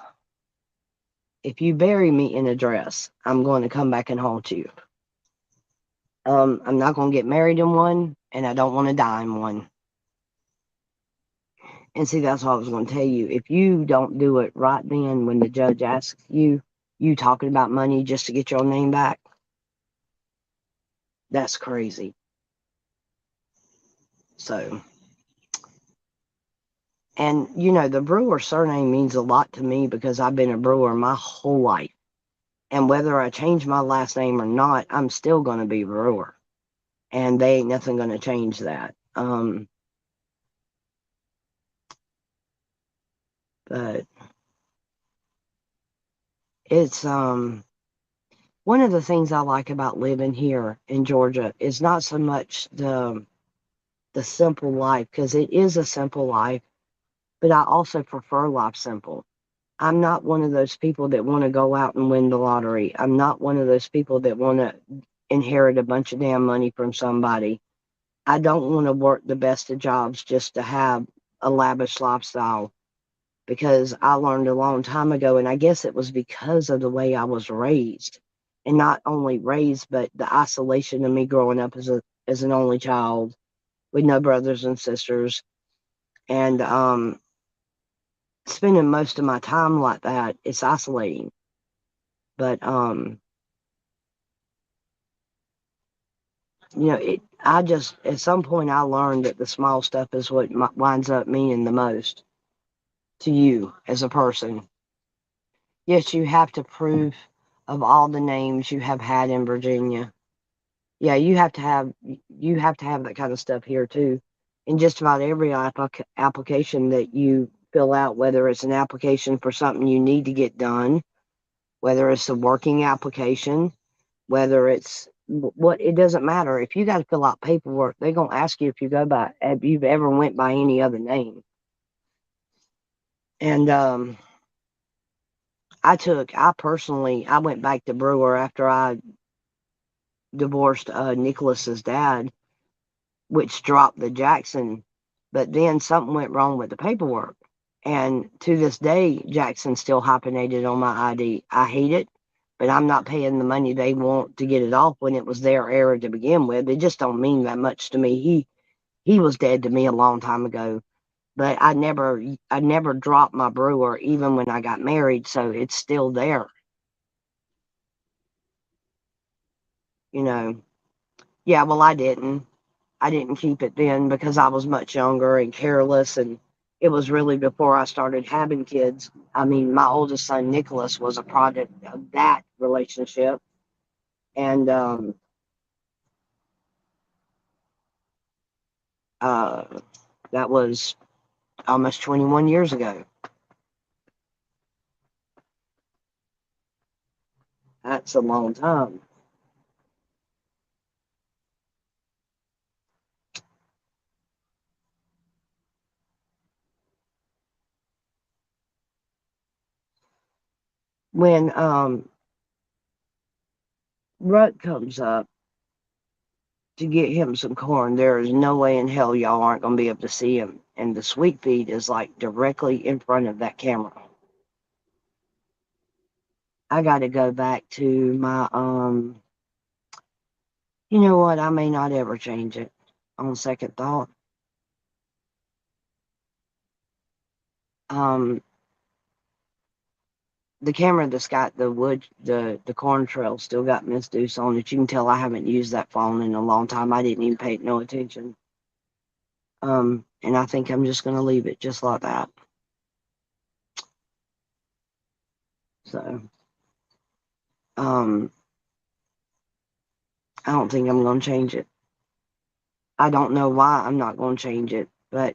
I'm going to come back and haunt you. I'm not going to get married in one, and I don't want to die in one. And see, that's what I was going to tell you. If you don't do it right then when the judge asks you, you talking about money just to get your name back, that's crazy. So, and the Brewer surname means a lot to me because I've been a brewer my whole life. And whether I change my last name or not, I'm still going to be Brewer. And they ain't nothing going to change that. But it's one of the things I like about living here in Georgia is not so much the simple life, because it is a simple life, but I also prefer life simple. I'm not one of those people that want to go out and win the lottery. I'm not one of those people that want to inherit a bunch of damn money from somebody. I don't want to work the best of jobs just to have a lavish lifestyle, because I learned a long time ago, and I guess it was because of the way I was raised, and not only raised, but the isolation of me growing up as an only child with no brothers and sisters, and spending most of my time like that. It's isolating, but I just at some point I learned that the small stuff is what winds up meaning the most to you as a person. Yes, you have to prove of all the names you have had in Virginia. Yeah, you have to have that kind of stuff here too. In just about every application that you fill out, whether it's an application for something you need to get done, whether it's a working application, whether it's what, it doesn't matter. If you got to fill out paperwork, they're gonna ask you if you've ever went by any other name. And I went back to Brewer after I divorced Nicholas's dad, which dropped the Jackson. But then something went wrong with the paperwork. And to this day, Jackson still hyphenated on my ID. I hate it, but I'm not paying the money they want to get it off when it was their error to begin with. It just don't mean that much to me. He was dead to me a long time ago. But I never dropped my Brewer even when I got married, so it's still there. You know. Yeah, well, I didn't. I didn't keep it then because I was much younger and careless, and it was really before I started having kids. I mean, my oldest son Nicholas was a product of that relationship, and uh, that was almost 21 years ago. That's a long time. When Rut comes up to get him some corn, there is no way in hell y'all aren't going to be able to see him. And the sweet feed is like directly in front of that camera. I got to go back to my You know what? I may not ever change it on second thought. Um, the camera that's got the corn trail still got Miss Deuce on it. You can tell I haven't used that phone in a long time. I didn't even pay it no attention. And I think I'm just gonna leave it just like that. So, um, I don't think I'm gonna change it. I don't know why I'm not gonna change it, but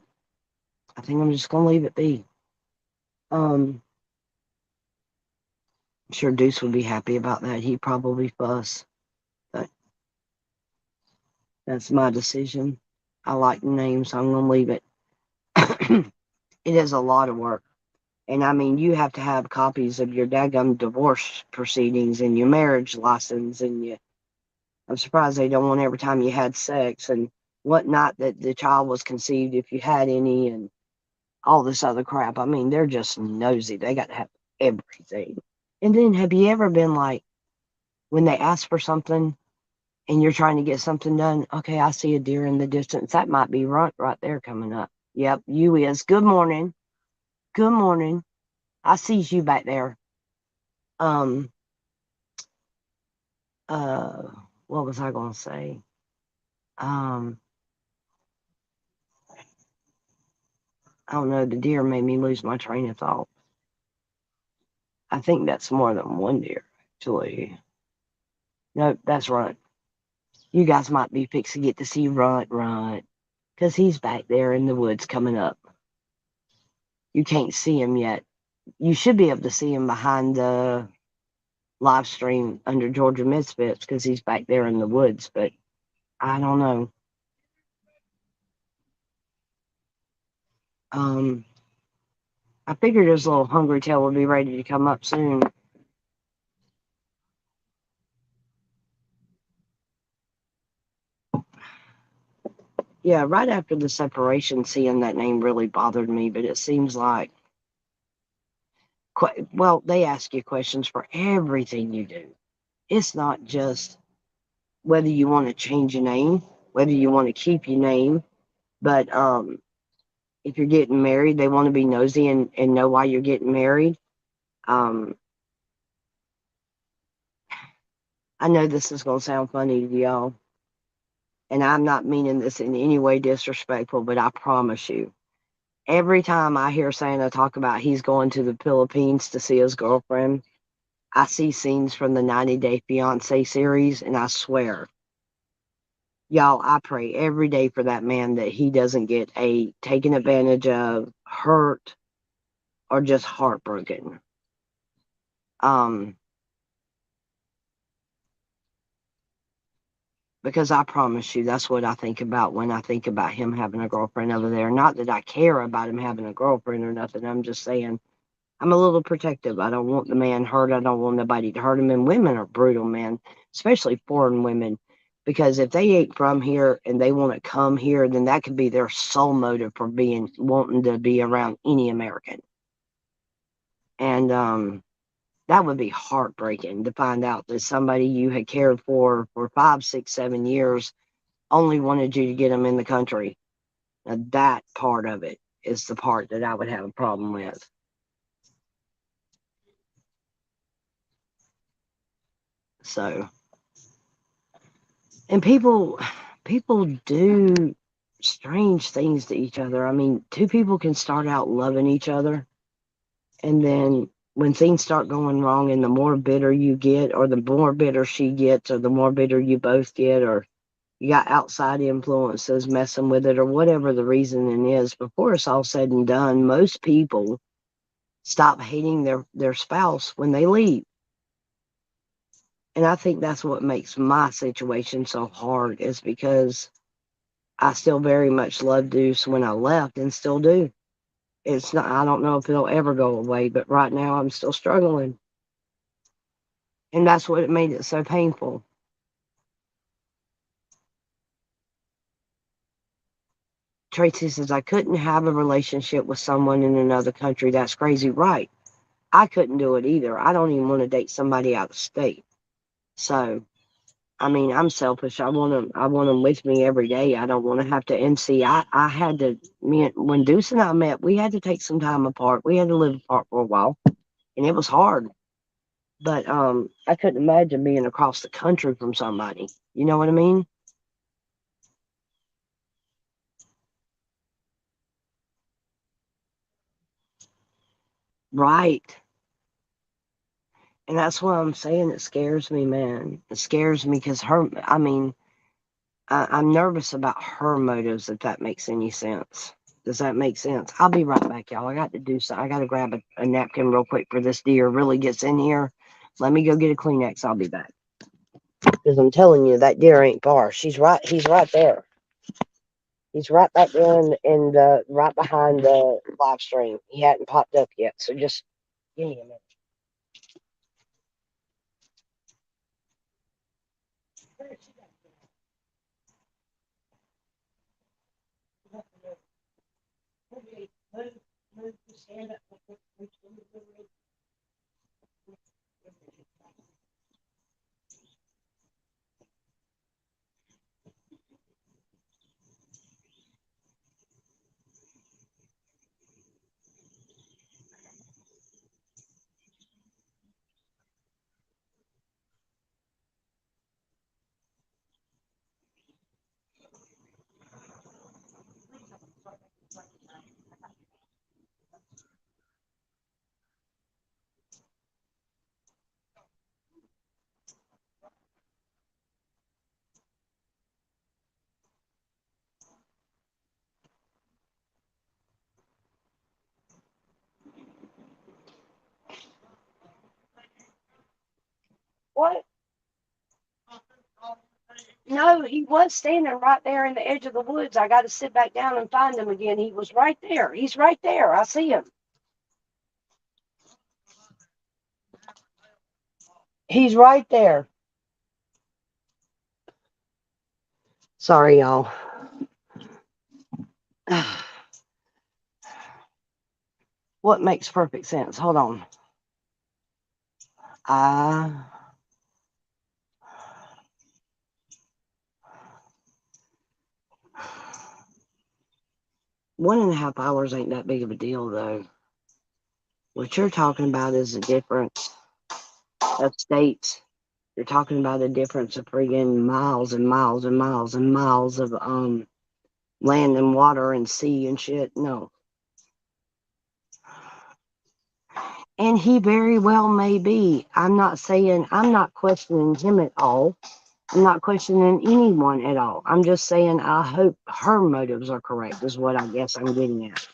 I think I'm just gonna leave it be. I'm sure Deuce would be happy about that. He'd probably fuss, but that's my decision. I like the name, so I'm gonna leave it. It is a lot of work. And I mean, you have to have copies of your daggum divorce proceedings and your marriage license, and I'm surprised they don't want every time you had sex and whatnot that the child was conceived if you had any, and all this other crap. I mean, they're just nosy. They got to have everything. And then have you ever been like, when they ask for something and you're trying to get something done, okay, I see a deer in the distance. That might be right there coming up. Yep, you is. Good morning. Good morning. I sees you back there. Um, uh, what was I gonna say? Um, I don't know. The deer made me lose my train of thought. I think that's more than one deer, actually. Nope, that's Runt. You guys might be fixing to get to see Runt, because he's back there in the woods coming up. You can't see him yet. You should be able to see him behind the live stream under Georgia Misfits because he's back there in the woods, but I don't know. Um, I figured his little hungry tail would be ready to come up soon. Yeah, right after the separation, seeing that name really bothered me, but it seems like, well, they ask you questions for everything you do. It's not just whether you want to change your name, whether you want to keep your name, but if you're getting married, they want to be nosy and know why you're getting married. Um, I know this is going to sound funny to y'all, and I'm not meaning this in any way disrespectful, but I promise you, every time I hear Santa talk about he's going to the Philippines to see his girlfriend, I see scenes from the 90 Day Fiance series, and I swear, y'all, I pray every day for that man that he doesn't get a taken advantage of, hurt, or just heartbroken. Um, because I promise you, that's what I think about when I think about him having a girlfriend over there. Not that I care about him having a girlfriend or nothing. I'm just saying I'm a little protective. I don't want the man hurt. I don't want nobody to hurt him. And women are brutal, man, especially foreign women. Because if they ain't from here and they want to come here, then that could be their sole motive for being wanting to be around any American. And that would be heartbreaking to find out that somebody you had cared for 5, 6, 7 years only wanted you to get them in the country. Now, that part of it is the part that I would have a problem with. So, and people do strange things to each other. I mean, two people can start out loving each other, and then when things start going wrong, and the more bitter you get, or the more bitter she gets, or the more bitter you both get, or you got outside influences messing with it, or whatever the reasoning is, before it's all said and done, most people stop hating their spouse when they leave. And I think that's what makes my situation so hard, is because I still very much loved Deuce when I left and still do. It's not, I don't know if it'll ever go away, but right now I'm still struggling. And that's what made it so painful. Tracy says, I couldn't have a relationship with someone in another country. That's crazy. Right. I couldn't do it either. I don't even want to date somebody out of state. So, I mean, I'm selfish. I want them with me every day. I don't want to have to. And see, I had to. When Deuce and I met, we had to take some time apart. We had to live apart for a while, and it was hard. But I couldn't imagine being across the country from somebody. You know what I mean? Right. And that's what I'm saying. It scares me, man. It scares me because her. I mean, I'm nervous about her motives. If that makes any sense. Does that make sense? I'll be right back, y'all. I got to do so. I got to grab a napkin real quick for this deer really gets in here. Let me go get a Kleenex. I'll be back. Because I'm telling you, that deer ain't far. She's right. He's right there. He's right back there in the right behind the live stream. He hadn't popped up yet. So just give me a minute. What? No, he was standing right there in the edge of the woods. I got to sit back down and find him again. He was right there. He's right there. I see him. He's right there. Sorry, y'all. What makes perfect sense? Hold on. I 1.5 hours ain't that big of a deal, though. What you're talking about is a difference of states. You're talking about a difference of friggin' miles and miles and miles and miles of land and water and sea and shit. No. And he very well may be. I'm not questioning him at all. I'm not questioning anyone at all. I'm just saying I hope her motives are correct, is what I guess I'm getting at.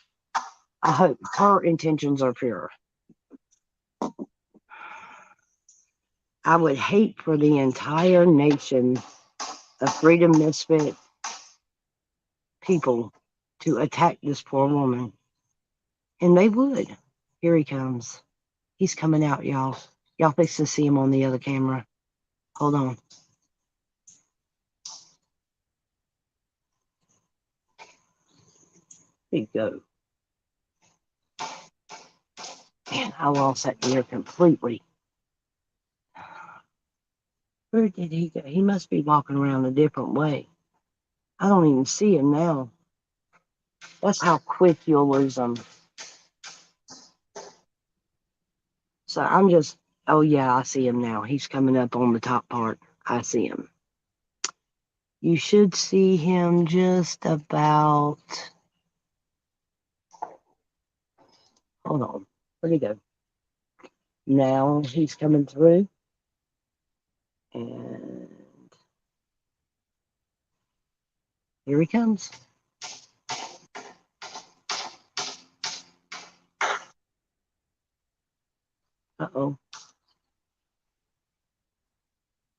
I hope her intentions are pure. I would hate for the entire nation of Freedom Misfit people to attack this poor woman. And they would. Here he comes. He's coming out, y'all. Y'all fix to see him on the other camera. Hold on. Here you go. Man, I lost that deer completely. Where did he go? He must be walking around a different way. I don't even see him now. That's how quick you'll lose them. So I'm just, oh yeah, I see him now. He's coming up on the top part. I see him. You should see him just about, hold on, where'd he go? Now he's coming through. And here he comes. Uh-oh.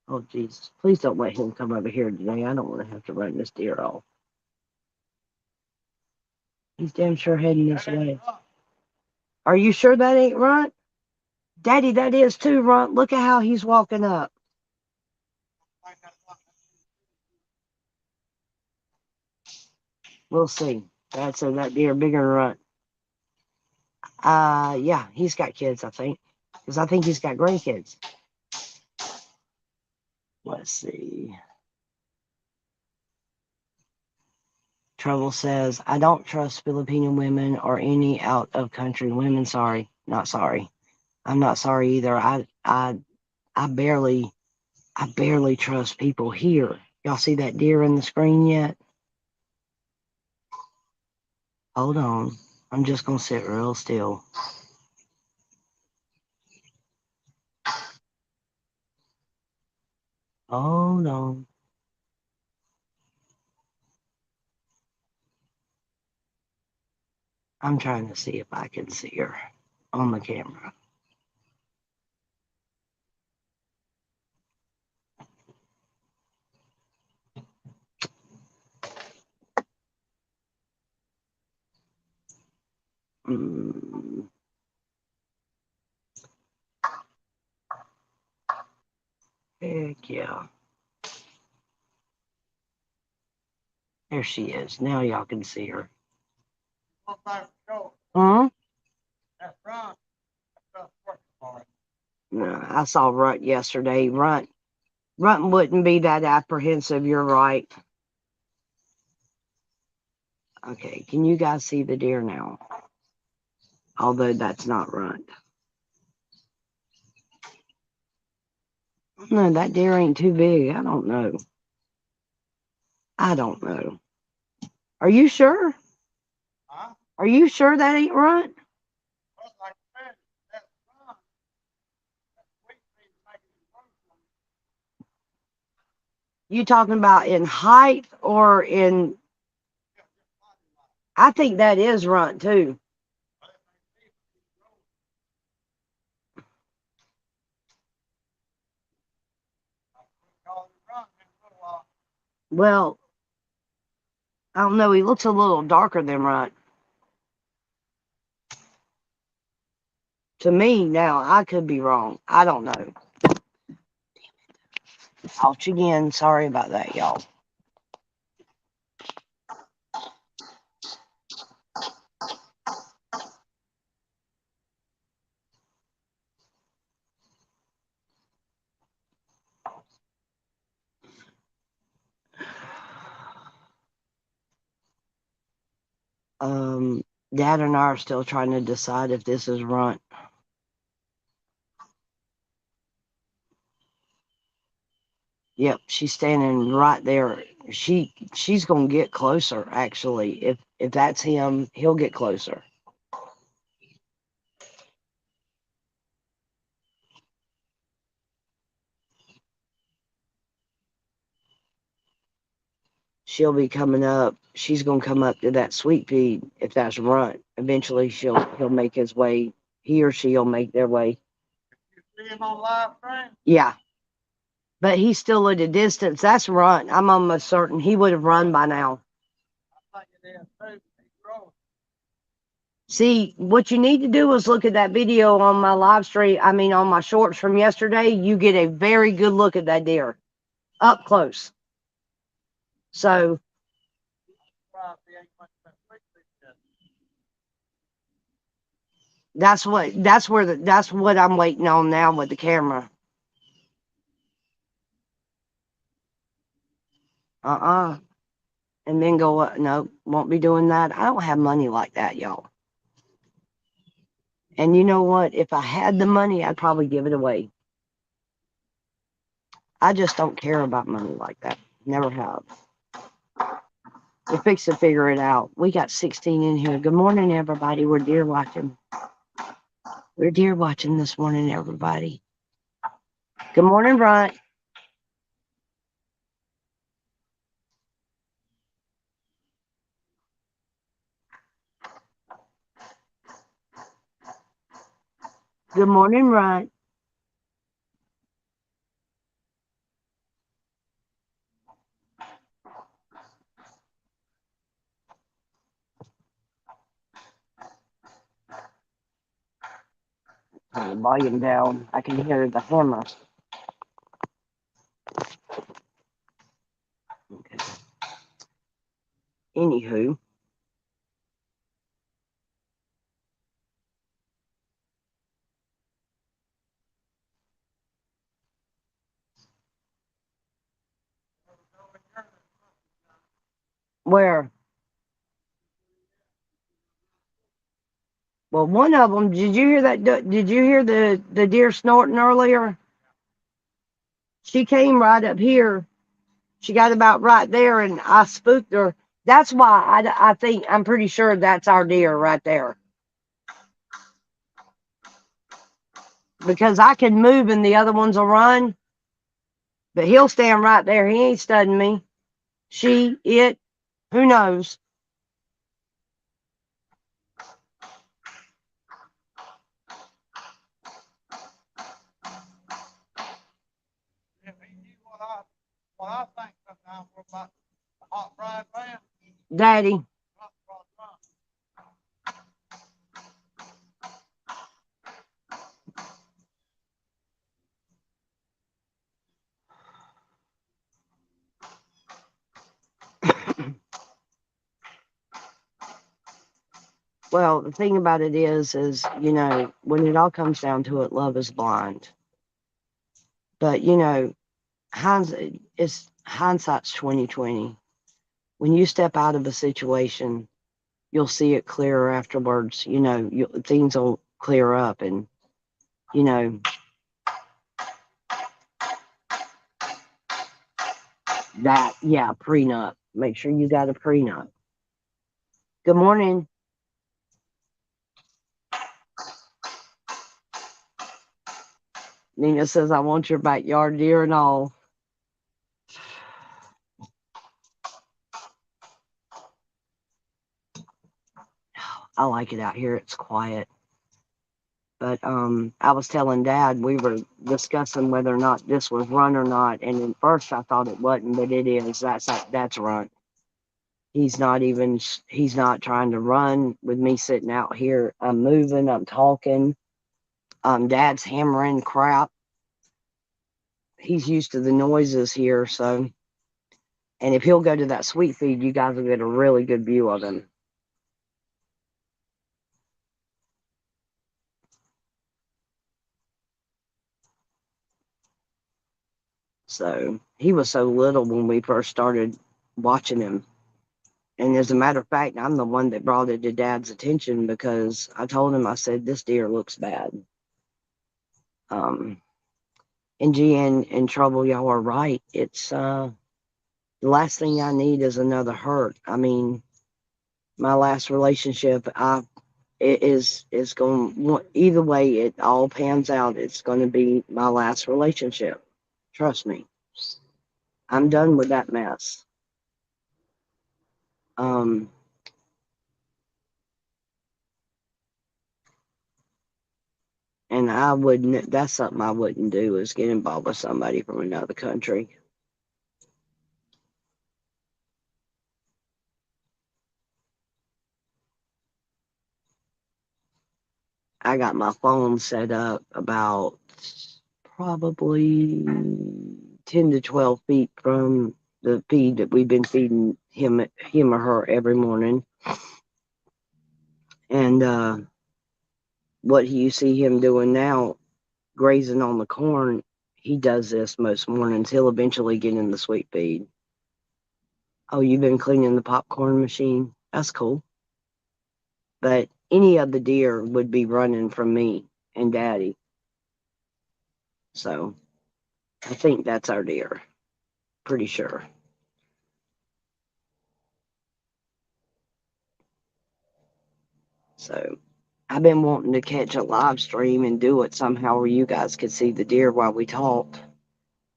Oh, Jesus. Please don't let him come over here today. I don't want to have to run this deer off. He's damn sure heading this way. Are you sure that ain't Runt? Daddy, that is too, Runt. Look at how he's walking up. We'll see. Dad said that deer bigger than Runt. Yeah, he's got kids, I think. Because I think he's got grandkids. Let's see. Trouble says, I don't trust Filipino women or any out of country women. Sorry. Not sorry. I'm not sorry either. I barely trust people here. Y'all see that deer in the screen yet? Hold on. I'm just gonna sit real still. Hold on. I'm trying to see if I can see her on the camera. Heck yeah. There she is. Now y'all can see her. Huh? No, I saw Runt yesterday. Runt wouldn't be that apprehensive. You're right. Okay, can you guys see the deer now? Although that's not Runt. No, that deer ain't too big. I don't know. Are you sure? Are you sure that ain't Runt? You talking about in height or in? I think that is Runt too. Well, I don't know. He looks a little darker than Runt. To me, now, I could be wrong. I don't know. Ouch again. Sorry about that, y'all. Dad and I are still trying to decide if this is Runt. Yep, she's standing right there. She's gonna get closer, actually. If that's him, he'll get closer. She'll be coming up. She's gonna come up to that sweet feed if that's Runt. Eventually he'll make his way. He or she'll make their way. You see him on live stream? Yeah. But he's still at a distance. That's Runt. I'm almost certain he would have run by now. See, what you need to do is look at that video on my live stream. I mean, on my shorts from yesterday. You get a very good look at that deer up close. So that's what I'm waiting on now with the camera. And then go, no, won't be doing that. I don't have money like that, y'all. And you know what? If I had the money, I'd probably give it away. I just don't care about money like that. Never have. We're fixing to figure it out. We got 16 in here. Good morning, everybody. We're deer watching. We're deer watching this morning, everybody. Good morning, Brian. Good morning, Ryan. Turn the volume down. I can hear the hammer. Okay. Anywho. Where? Well, one of them. Did you hear that? Did you hear the deer snorting earlier? She came right up here. She got about right there, and I spooked her. That's why I think I'm pretty sure that's our deer right there. Because I can move and the other ones will run, but he'll stand right there. He ain't studying me. She, it, who knows? What I think sometimes about the hot frying pan. Daddy. Well, the thing about it is, you know, when it all comes down to it, love is blind. But, you know, hindsight's 2020. When you step out of a situation, you'll see it clearer afterwards. You know, things will clear up, and you know that. Yeah, prenup. Make sure you got a prenup. Good morning. Nina says, "I want your backyard deer and all." I like it out here. It's quiet. But I was telling Dad, we were discussing whether or not this was run or not, and at first I thought it wasn't, but it is. That's run. He's not trying to run with me sitting out here. I'm moving, I'm talking. Dad's hammering crap. He's used to the noises here, so. And if he'll go to that sweet feed, you guys will get a really good view of him. So he was so little when we first started watching him. And as a matter of fact, I'm the one that brought it to Dad's attention because I told him, I said, this deer looks bad. And Jan, in trouble, y'all are right. It's the last thing I need is another hurt. I mean, my last relationship, it is going, either way it all pans out, it's going to be my last relationship. Trust me. I'm done with that mess. And I wouldn't, that's something I wouldn't do, is get involved with somebody from another country. I got my phone set up about probably 10 to 12 feet from the feed that we've been feeding him or her every morning. And what you see him doing now, grazing on the corn, he does this most mornings. He'll eventually get in the sweet feed. Oh, you've been cleaning the popcorn machine? That's cool. But any of the deer would be running from me and Daddy. So I think that's our deer. Pretty sure. So I've been wanting to catch a live stream and do it somehow where you guys could see the deer while we talked.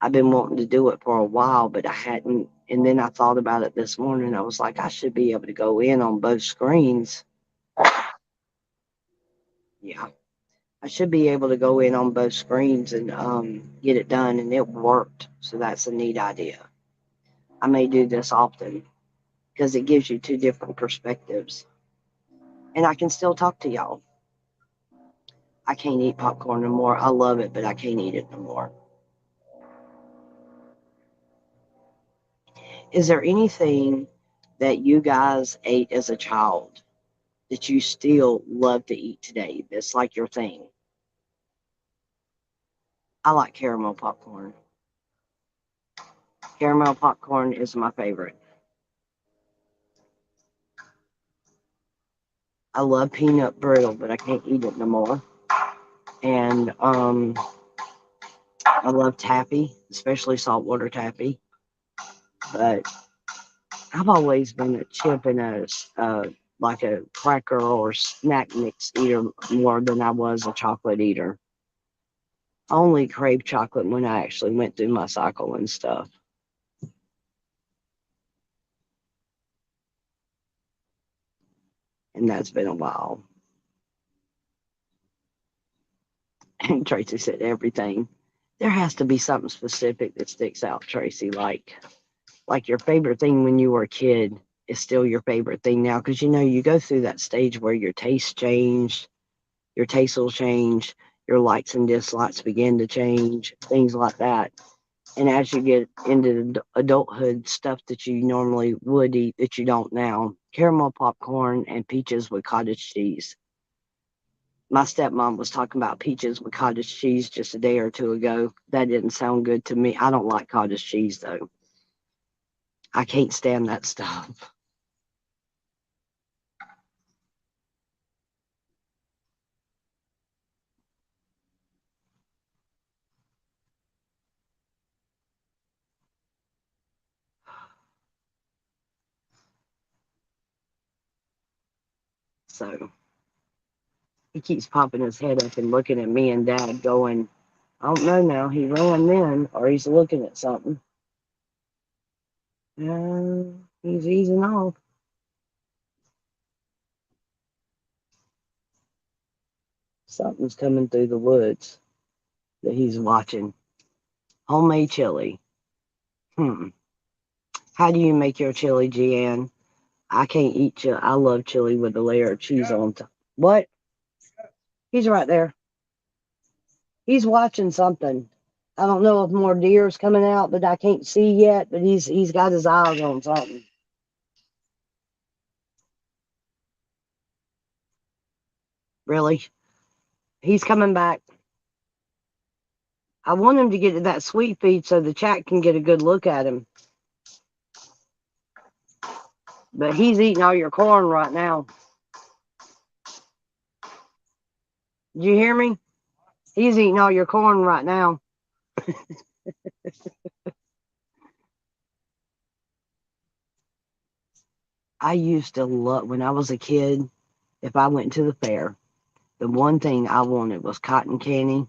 I've been wanting to do it for a while, but I hadn't. And then I thought about it this morning. I was like, I should be able to go in on both screens. Yeah. I should be able to go in on both screens and get it done, and it worked. So that's a neat idea. I may do this often because it gives you two different perspectives. And I can still talk to y'all. I can't eat popcorn no more. I love it, but I can't eat it no more. Is there anything that you guys ate as a child that you still love to eat today that's like your thing? I like caramel popcorn. Caramel popcorn is my favorite. I love peanut brittle, but I can't eat it no more. And I love taffy, especially saltwater taffy. But I've always been a chip and like a cracker or snack mix eater more than I was a chocolate eater. I only crave chocolate when I actually went through my cycle and stuff. And that's been a while. And Tracy said everything. There has to be something specific that sticks out, Tracy, like your favorite thing when you were a kid is still your favorite thing now, because you know you go through that stage where your taste changed, your taste will change, your likes and dislikes begin to change, things like that. And as you get into adulthood, stuff that you normally would eat that you don't now, caramel popcorn and peaches with cottage cheese. My stepmom was talking about peaches with cottage cheese just a day or two ago. That didn't sound good to me. I don't like cottage cheese though. I can't stand that stuff. So he keeps popping his head up and looking at me and Dad, going, I don't know now. He ran then, or he's looking at something. He's easing off. Something's coming through the woods that he's watching. Homemade chili. How do you make your chili, Jeanne? I can't eat chili. I love chili with a layer of cheese on top. What? He's right there. He's watching something. I don't know if more deer's coming out that I can't see yet, but he's got his eyes on something. Really? He's coming back. I want him to get to that sweet feed so the chat can get a good look at him. But he's eating all your corn right now. Did you hear me? He's eating all your corn right now. I used to love, when I was a kid, if I went to the fair, the one thing I wanted was cotton candy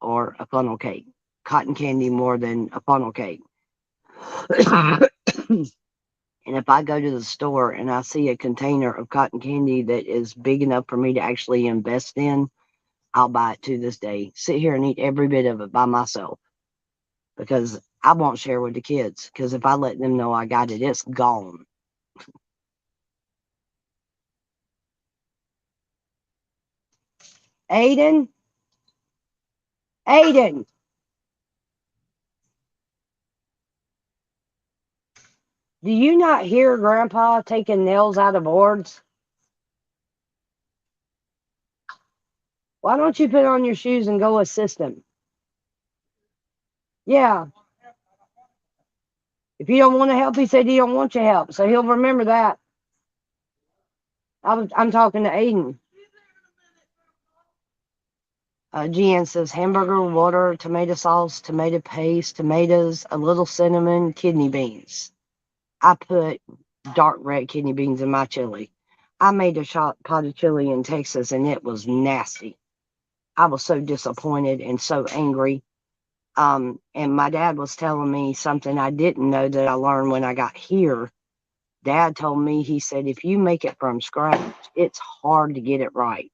or a funnel cake. Cotton candy more than a funnel cake. And if I go to the store and I see a container of cotton candy that is big enough for me to actually invest in, I'll buy it to this day. Sit here and eat every bit of it by myself because I won't share with the kids. Because if I let them know I got it, it's gone. Aiden? Aiden! Do you not hear Grandpa taking nails out of boards? Why don't you put on your shoes and go assist him? Yeah. If you don't want to help, he said he don't want your help. So he'll remember that. I'm talking to Aiden. Jean says hamburger, water, tomato sauce, tomato paste, tomatoes, a little cinnamon, kidney beans. I put dark red kidney beans in my chili. I made a pot of chili in Texas and it was nasty. I was so disappointed and so angry. And my dad was telling me something I didn't know that I learned when I got here. Dad told me, he said, if you make it from scratch, it's hard to get it right.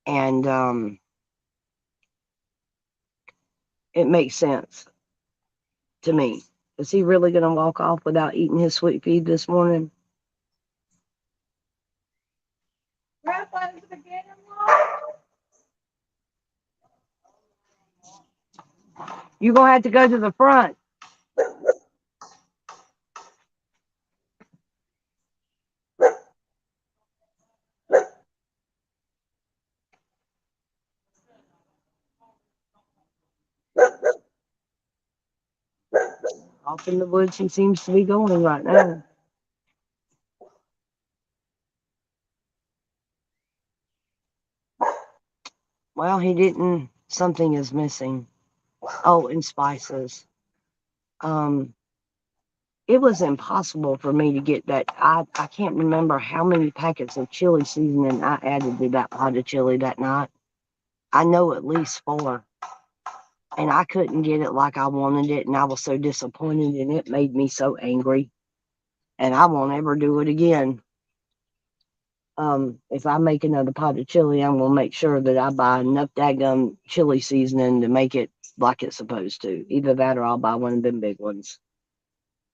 And it makes sense to me. Is he really going to walk off without eating his sweet feed this morning? You're going to have to go to the front. Off in the woods he seems to be going right now. Well, he didn't. Something is missing. Oh, and spices. It was impossible for me to get that. I can't remember how many packets of chili seasoning I added to that pot of chili that night. I know at least 4. And I couldn't get it like I wanted it, and I was so disappointed, and it made me so angry. And I won't ever do it again. If I make another pot of chili, I'm gonna make sure that I buy enough daggum chili seasoning to make it like it's supposed to. Either that, or I'll buy one of them big ones,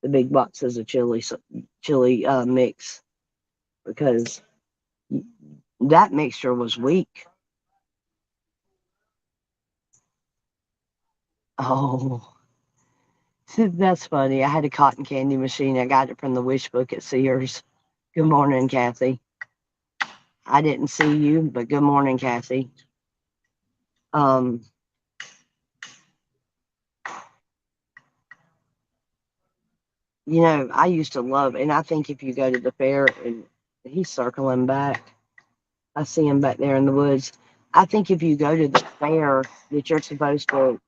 the big boxes of chili mix, because that mixture was weak. Oh, that's funny. I had a cotton candy machine. I got it from the wish book at Sears. Good morning, Kathy. I didn't see you, but good morning, Kathy. You know, I used to love, and I think if you go to the fair, and he's circling back, I see him back there in the woods. I think if you go to the fair, that you're supposed to,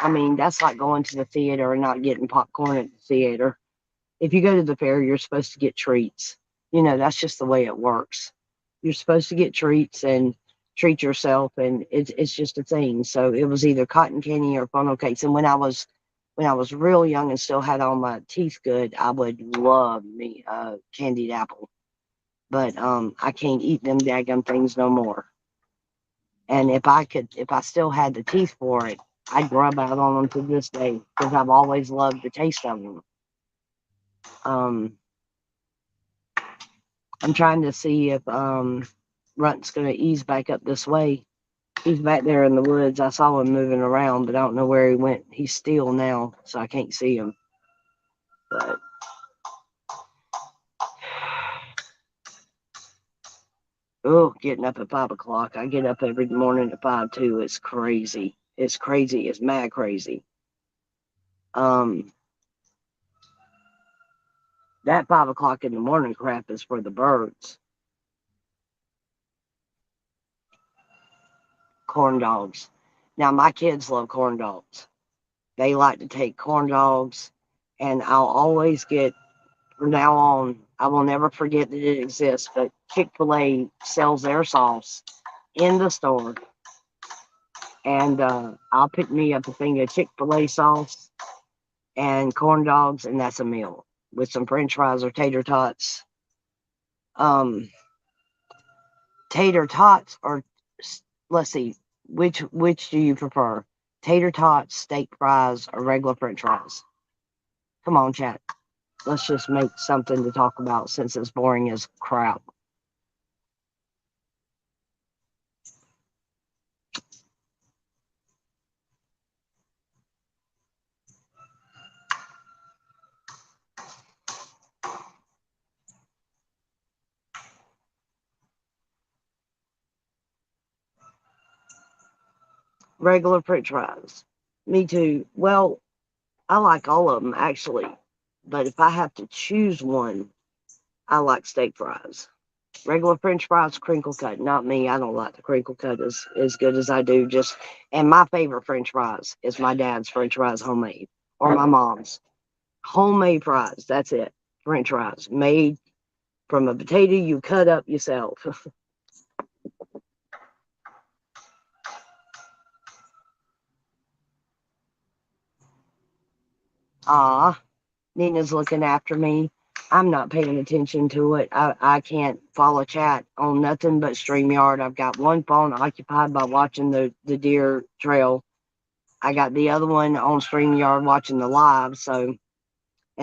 I mean, that's like going to the theater and not getting popcorn at the theater. If you go to the fair, you're supposed to get treats. You know, that's just the way it works. You're supposed to get treats and treat yourself, and it's just a thing. So it was either cotton candy or funnel cakes. And when I was real young and still had all my teeth good, I would love me a candied apple. but I can't eat them daggum things no more. And if I still had the teeth for it, I'd grub out on them to this day because I've always loved the taste of them. I'm trying to see if Runt's gonna ease back up this way. He's back there in the woods. I saw him moving around, but I don't know where he went. He's still now, so I can't see him. But oh, getting up at 5 o'clock. I get up every morning at 5 too. It's crazy. It's crazy. It's mad crazy. That 5 o'clock in the morning crap is for the birds. Corn dogs. Now my kids love corn dogs. They like to take corn dogs, and I'll always get from now on. I will never forget that it exists. But Chick-fil-A sells their sauce in the store, and I'll pick me up a thing of Chick-fil-A sauce and corn dogs, and that's a meal with some French fries or tater tots. Um, Tater tots, or let's see, which do you prefer? Tater tots, steak fries, or regular French fries? Come on, chat. Let's just make something to talk about since it's boring as crap. Regular French fries. Me too. Well, I like all of them actually, but if I have to choose one, I like steak fries. Regular French fries, crinkle cut. Not me. I don't like the crinkle cut as good as I do. And my favorite French fries is my dad's French fries homemade or my mom's homemade fries. That's it. French fries made from a potato you cut up yourself. Ah, Nina's looking after me. I'm not paying attention to it. I can't follow chat on nothing but StreamYard. I've got one phone occupied by watching the deer trail. I got the other one on StreamYard watching the live, and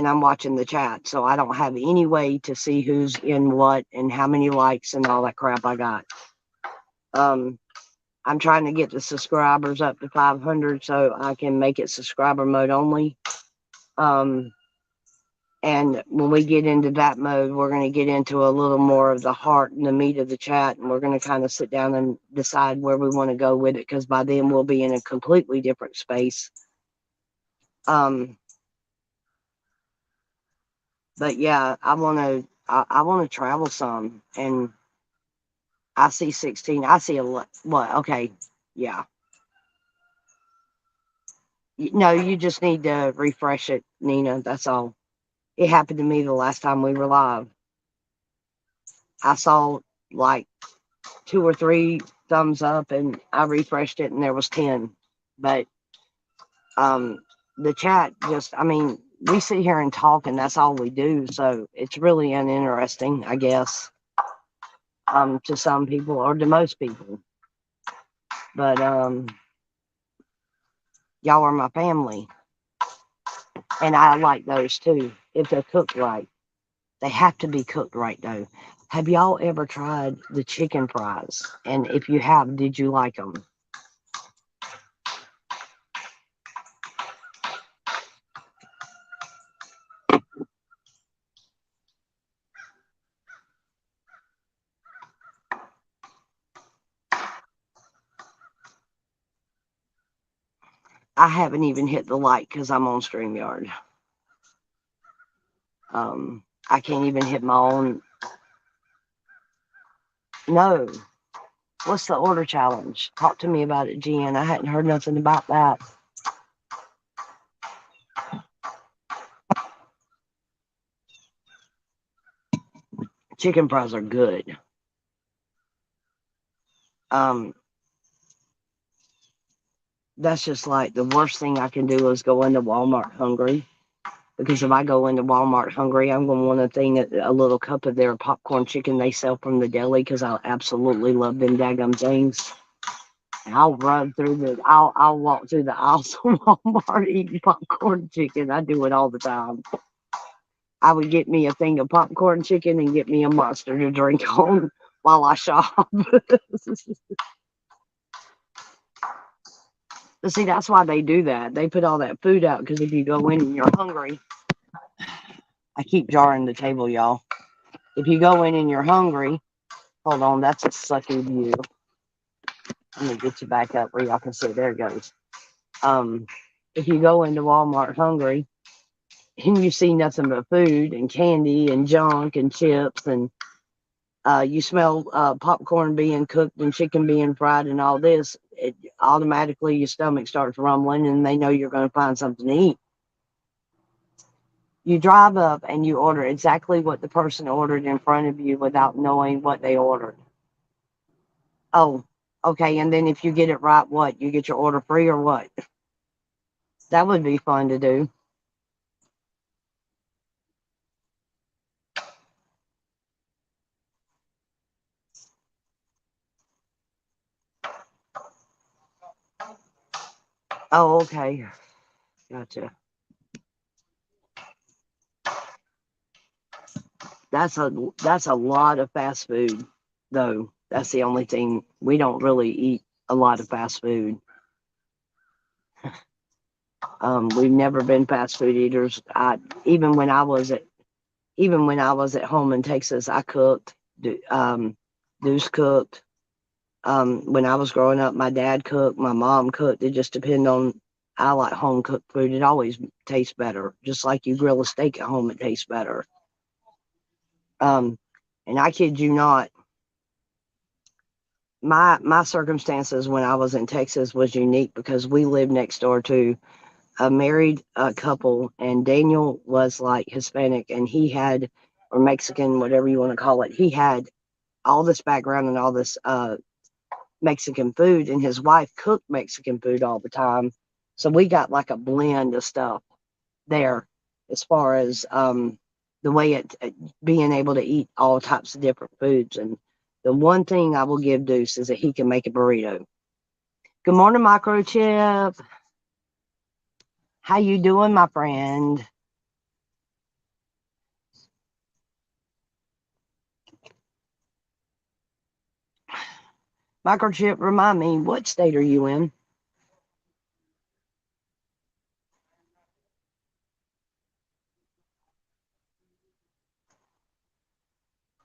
I'm watching the chat. So I don't have any way to see who's in what and how many likes and all that crap I got. I'm trying to get the subscribers up to 500 so I can make it subscriber mode only. And when we get into that mode, we're going to get into a little more of the heart and the meat of the chat, and we're going to kind of sit down and decide where we want to go with it, because by then we'll be in a completely different space. But yeah, I want to travel some, and I see 16. I see a lot. What? Okay, yeah. No, you just need to refresh it, Nina. That's all. It happened to me the last time we were live. I saw like 2 or 3 thumbs up, and I refreshed it and there was 10. But the chat just, I mean, we sit here and talk and that's all we do. So it's really uninteresting, I guess, to some people or to most people. But y'all are my family. And I like those too, if they're cooked right. They have to be cooked right though. Have y'all ever tried the chicken fries? And if you have, did you like them? I haven't even hit the like because I'm on StreamYard. I can't even hit my own. No. What's the order challenge? Talk to me about it, Jen. I hadn't heard nothing about that. Chicken fries are good. That's just like the worst thing I can do is go into Walmart hungry. Because if I go into Walmart hungry, I'm going to want a little cup of their popcorn chicken they sell from the deli, because I absolutely love them daggum things. And I'll walk through the aisles of Walmart eating popcorn chicken. I do it all the time. I would get me a thing of popcorn chicken and get me a Monster to drink on while I shop. But see, that's why they do that. They put all that food out, because if you go in and you're hungry, I keep jarring the table, y'all. If you go in and you're hungry, hold on, that's a sucky view. Let me get you back up where y'all can see. There it goes. If you go into Walmart hungry and you see nothing but food and candy and junk and chips, and you smell popcorn being cooked and chicken being fried and all this, it automatically your stomach starts rumbling, and they know you're going to find something to eat. You drive up and you order exactly what the person ordered in front of you without knowing what they ordered. Oh, okay. And then if you get it right, what? You get your order free or what? That would be fun to do. Oh, okay. Gotcha. That's a lot of fast food, though. That's the only thing. We don't really eat a lot of fast food. We've never been fast food eaters. Even when I was at home in Texas, I cooked. Deuce cooked. When I was growing up, my dad cooked, my mom cooked. It just depended on. I like home cooked food. It always tastes better. Just like you grill a steak at home, it tastes better. And I kid you not, my circumstances when I was in Texas was unique, because we lived next door to a married couple, and Daniel was like Hispanic, and he had, or Mexican, whatever you want to call it, he had all this background and all this Mexican food, and his wife cooked Mexican food all the time. So we got like a blend of stuff there, as far as the way it being able to eat all types of different foods. And the one thing I will give Deuce is that he can make a burrito. Good morning, Microchip. How you doing, my friend? Microchip, remind me, what state are you in?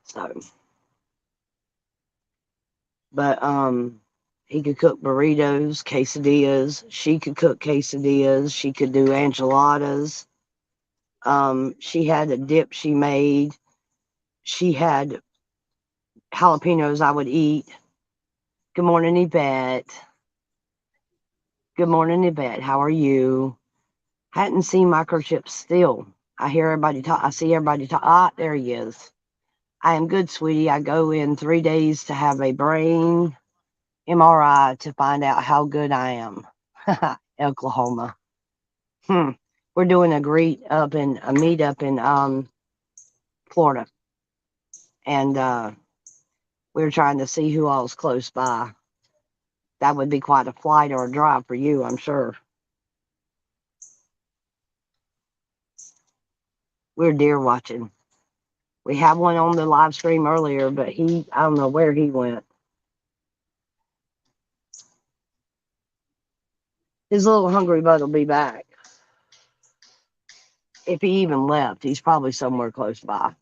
So, but he could cook burritos, quesadillas. She could cook quesadillas. She could do enchiladas. She had a dip she made. She had jalapenos I would eat. Good morning, Yvette. Good morning, Yvette. How are you? Hadn't seen Microchip still. I hear everybody talk. I see everybody talk. Ah, there he is. I am good, sweetie. I go in 3 days to have a brain MRI to find out how good I am. Oklahoma. We're doing a meetup in Florida, and we're trying to see who all's close by. That would be quite a flight or a drive for you, I'm sure. We're deer watching. We had one on the live stream earlier, but I don't know where he went. His little hungry butt will be back. If he even left, he's probably somewhere close by.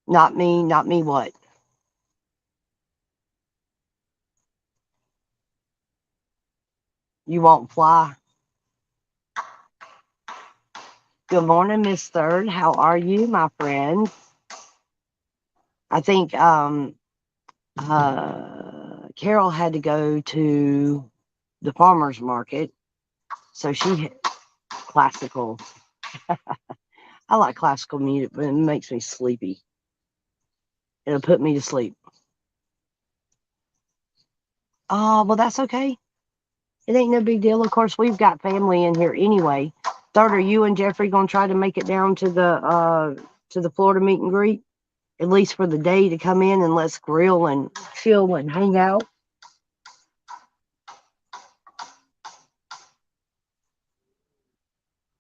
Not me what? You won't fly? Good morning, Miss Third. How are you, my friend? I think Carol had to go to the farmer's market, so she classical. I like classical music, but it makes me sleepy. It'll put me to sleep. Oh, well, that's okay. It ain't no big deal. Of course, we've got family in here anyway. Third, are you and Jeffrey gonna try to make it down to the Florida meet and greet, at least for the day, to come in and let's grill and chill and hang out?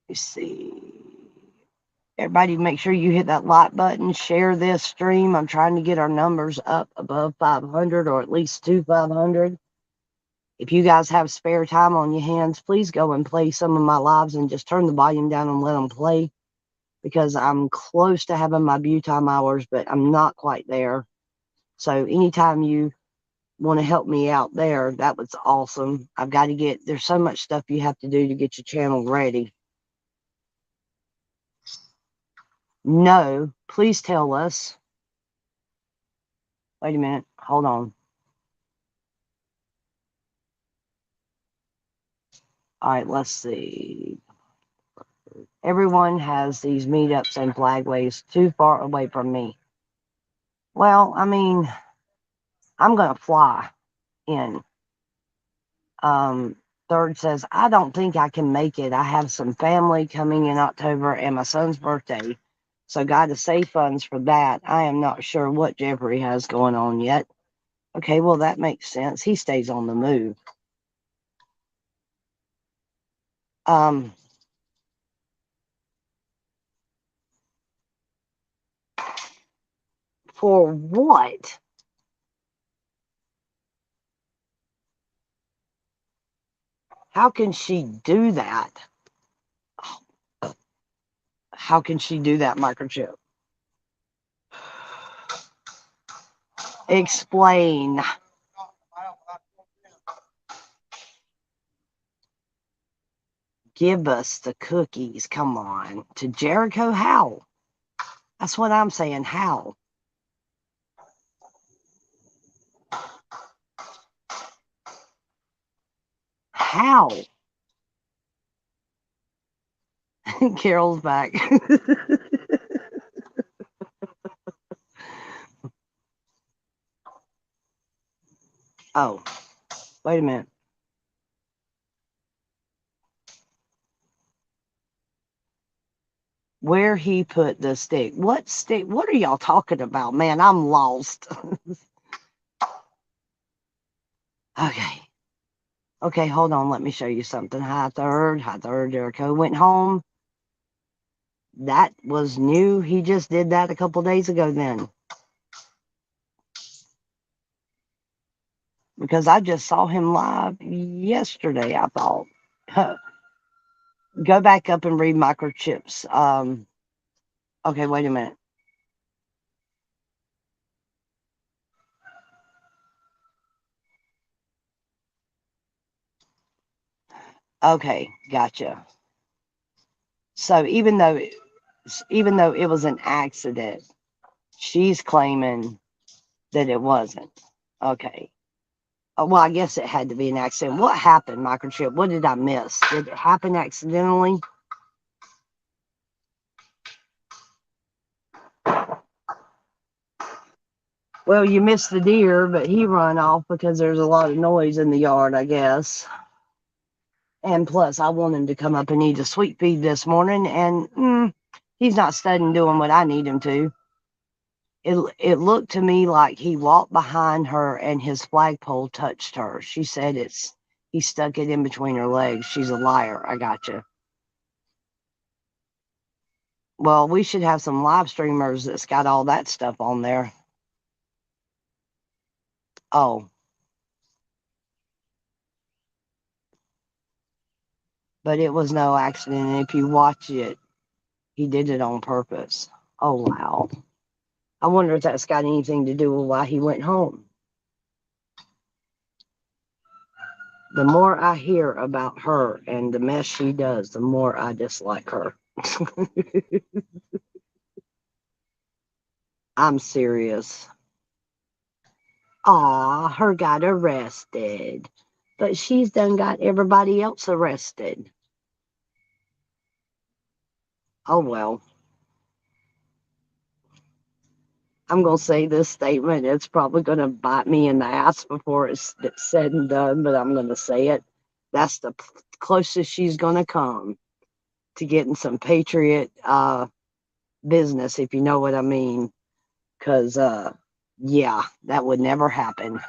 Let's see. Everybody, make sure you hit that like button, share this stream. I'm trying to get our numbers up above 500, or at least to 500. If you guys have spare time on your hands, please go and play some of my lives and just turn the volume down and let them play, because I'm close to having my view time hours, but I'm not quite there. So anytime you want to help me out there, that was awesome. I've got to there's so much stuff you have to do to get your channel ready. No, please tell us. Wait a minute. Hold on. All right, let's see. Everyone has these meetups and flagways too far away from me. Well, I mean, I'm going to fly in. Third says, I don't think I can make it. I have some family coming in October and my son's birthday. So got to save funds for that. I am not sure what Jeffrey has going on yet. Okay, well, that makes sense. He stays on the move. For what? How can she do that? How can she do that, microchip? Explain. Give us the cookies. Come on. To Jericho? How? That's what I'm saying. How? How? Carol's back. Oh, wait a minute. Where he put the stick. What stick? What are y'all talking about? Man, I'm lost. Okay. Okay, hold on. Let me show you something. Hi, third. Jericho went home. That was new. He just did that a couple days ago then. Because I just saw him live yesterday, I thought. Go back up and read microchips. Okay, wait a minute. Okay, gotcha. So even though it was an accident, she's claiming that it wasn't. Okay. Well, I guess it had to be an accident. What happened, microchip? What did I miss? Did it happen accidentally? Well, you missed the deer, but he run off because there's a lot of noise in the yard, I guess. And plus, I want him to come up and eat a sweet feed this morning, and he's not studying doing what I need him to. It looked to me like he walked behind her and his flagpole touched her. She said he stuck it in between her legs. She's a liar. I gotcha. Well, we should have some live streamers that's got all that stuff on there. Oh. But it was no accident. And if you watch it, he did it on purpose. Oh, wow. I wonder if that's got anything to do with why he went home. The more I hear about her and the mess she does, the more I dislike her. I'm serious. Aw, her got arrested. But she's done got everybody else arrested. Oh, well. I'm going to say this statement. It's probably going to bite me in the ass before it's said and done, but I'm going to say it. That's the closest she's going to come to get in some Patriot business, if you know what I mean. Because, yeah, that would never happen.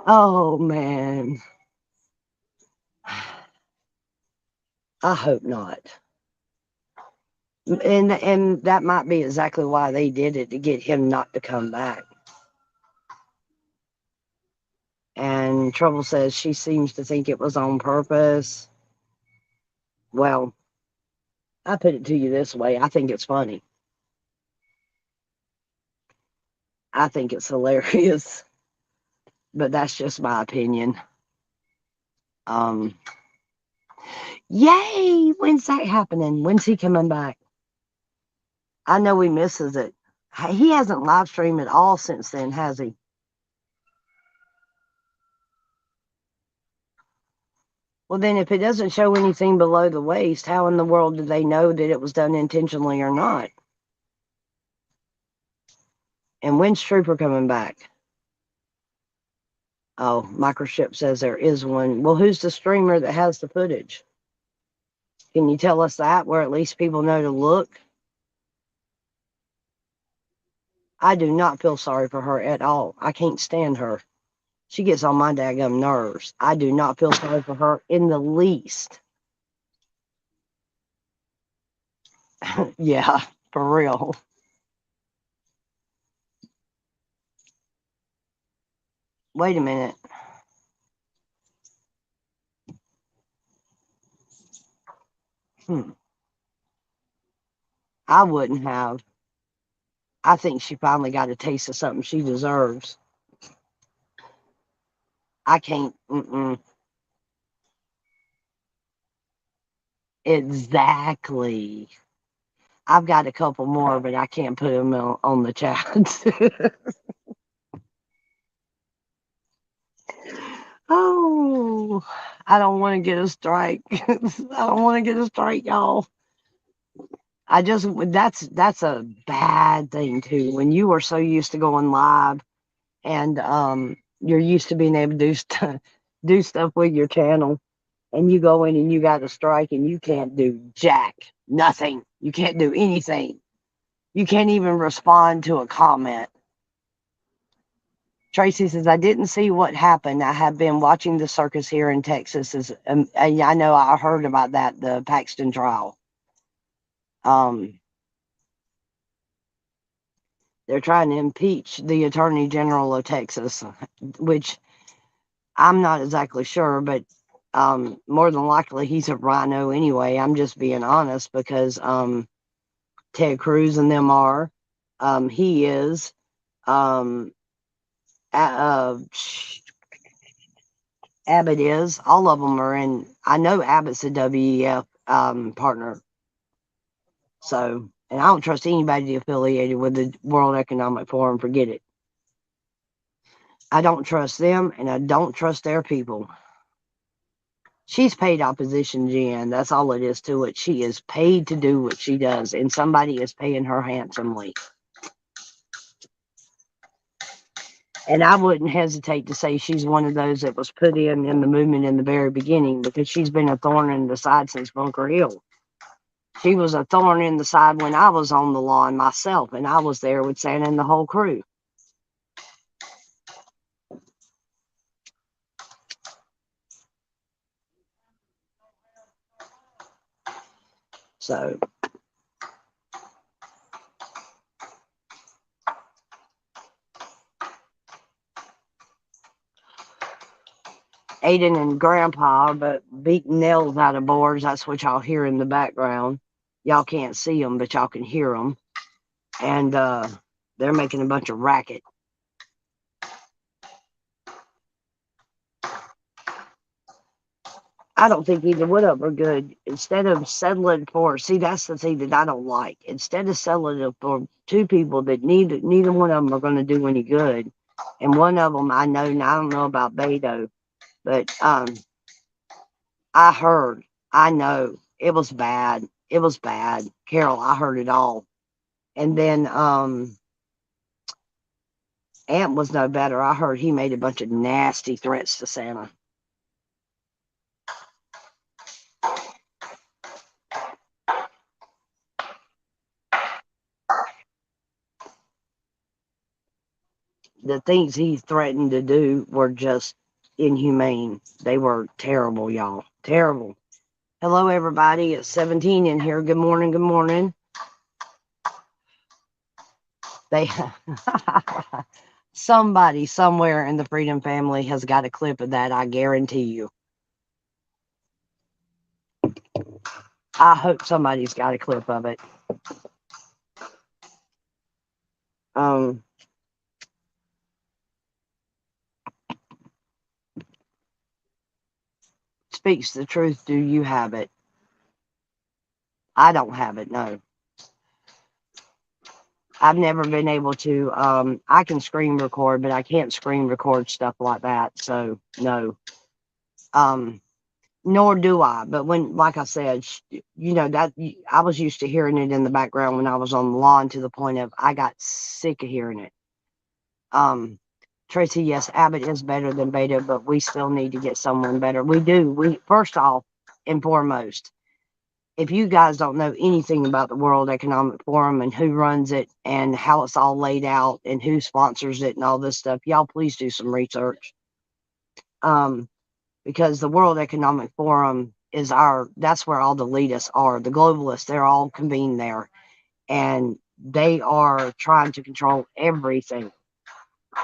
Oh, man. I hope not. And that might be exactly why they did it, to get him not to come back. And Trouble says she seems to think it was on purpose. Well, I put it to you this way. I think it's funny. I think it's hilarious. But that's just my opinion. Yay! When's that happening? When's he coming back? I know he misses it. He hasn't live streamed at all since then, has he? Well, then if it doesn't show anything below the waist, how in the world do they know that it was done intentionally or not? And when's Trooper coming back? Oh, Microchip says there is one. Well, who's the streamer that has the footage? Can you tell us that, where at least people know to look? I do not feel sorry for her at all. I can't stand her. She gets on my daggum nerves. I do not feel sorry for her in the least. Yeah, for real. Wait a minute. I wouldn't have. I think she finally got a taste of something she deserves. I can't. Exactly. I've got a couple more, but I can't put them on the chat. Oh, I don't want to get a strike. I don't want to get a strike, y'all. That's a bad thing too. When you are so used to going live and you're used to being able to do stuff with your channel, and you go in and you got a strike and you can't do jack, nothing. You can't do anything. You can't even respond to a comment. Tracy says, I didn't see what happened. I have been watching the circus here in Texas. I know I heard about that, the Paxton trial. They're trying to impeach the Attorney General of Texas, which I'm not exactly sure, but more than likely he's a rhino anyway. I'm just being honest because Ted Cruz and them are. He is. Abbott is. All of them are in. I know Abbott's a WEF partner. So, and I don't trust anybody affiliated with the World Economic Forum. Forget it. I don't trust them, and I don't trust their people. She's paid opposition, Jen. That's all it is to it. She is paid to do what she does, and somebody is paying her handsomely. And I wouldn't hesitate to say she's one of those that was put in the movement in the very beginning, because she's been a thorn in the side since Bunker Hill. She was a thorn in the side when I was on the lawn myself, and I was there with Santa and the whole crew. So Aiden and Grandpa, but beating nails out of boards. That's what y'all hear in the background. Y'all can't see them, but y'all can hear them. And they're making a bunch of racket. I don't think either one of them are good. Instead of settling for, see, that's the thing that I don't like. Instead of settling for two people that neither one of them are going to do any good, and one of them I know, and I don't know about Beto, but I know it was bad. It was bad. Carol, I heard it all. And then Ant was no better. I heard he made a bunch of nasty threats to Santa. The things he threatened to do were just inhumane. They were terrible, y'all. Terrible. Hello, everybody. It's 17 in here. Good morning. Good morning. They somebody somewhere in the Freedom family has got a clip of that, I guarantee you. I hope somebody's got a clip of it. Speaks the truth. Do you have it? I don't have it, no. I've never been able to. I can screen record, but I can't screen record stuff like that. So no. Nor do I. But when, like I said, that I was used to hearing it in the background when I was on the lawn to the point of I got sick of hearing it. Tracy, yes, Abbott is better than Beto, but we still need to get someone better. We do. We first off and foremost, if you guys don't know anything about the World Economic Forum and who runs it and how it's all laid out and who sponsors it and all this stuff, y'all please do some research. Because the World Economic Forum is that's where all the elitists are. The globalists, they're all convened there. And they are trying to control everything.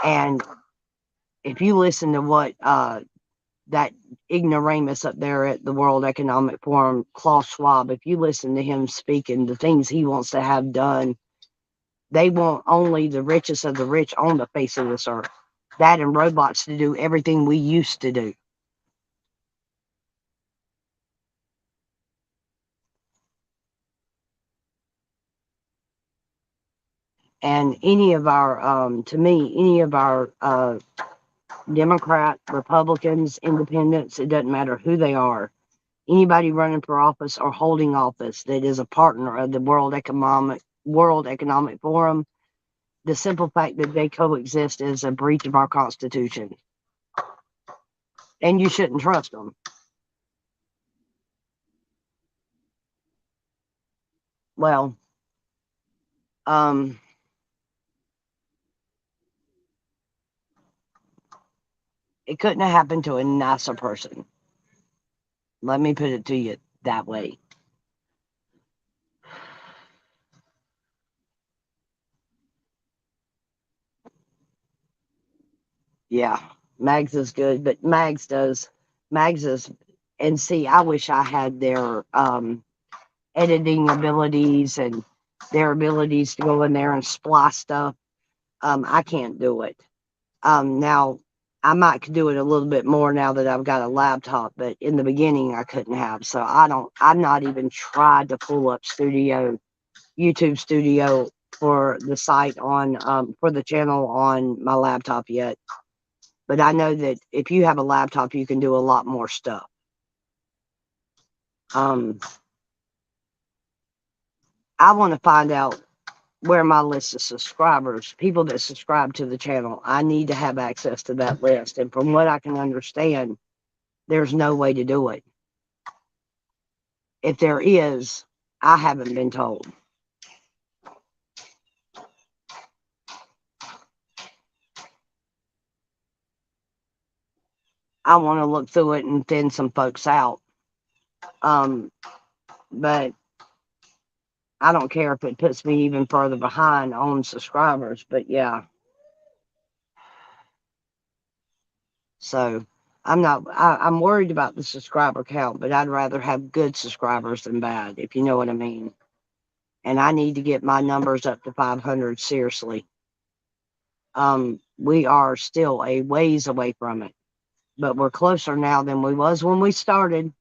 And if you listen to what that ignoramus up there at the World Economic Forum, Klaus Schwab, if you listen to him speaking, the things he wants to have done, they want only the richest of the rich on the face of this earth. That and robots to do everything we used to do. And any of our, to me, any of our Democrat, Republicans, Independents, it doesn't matter who they are, anybody running for office or holding office that is a partner of the World Economic Forum, the simple fact that they coexist is a breach of our Constitution. And you shouldn't trust them. Well, it couldn't have happened to a nicer person. Let me put it to you that way. Yeah, Mags is good, but Mags is, and see, I wish I had their editing abilities and their abilities to go in there and splice stuff. I can't do it. Now I might could do it a little bit more now that I've got a laptop, but in the beginning I couldn't have. So I've not even tried to pull up YouTube Studio for the site for the channel on my laptop yet. But I know that if you have a laptop, you can do a lot more stuff. I want to find out where my list of subscribers, people that subscribe to the channel, I need to have access to that list. And from what I can understand, there's no way to do it. If there is, I haven't been told. I want to look through it and thin some folks out. But I don't care if it puts me even further behind on subscribers, but yeah. So I'm worried about the subscriber count, but I'd rather have good subscribers than bad, if you know what I mean. And I need to get my numbers up to 500, seriously. We are still a ways away from it, but we're closer now than we was when we started.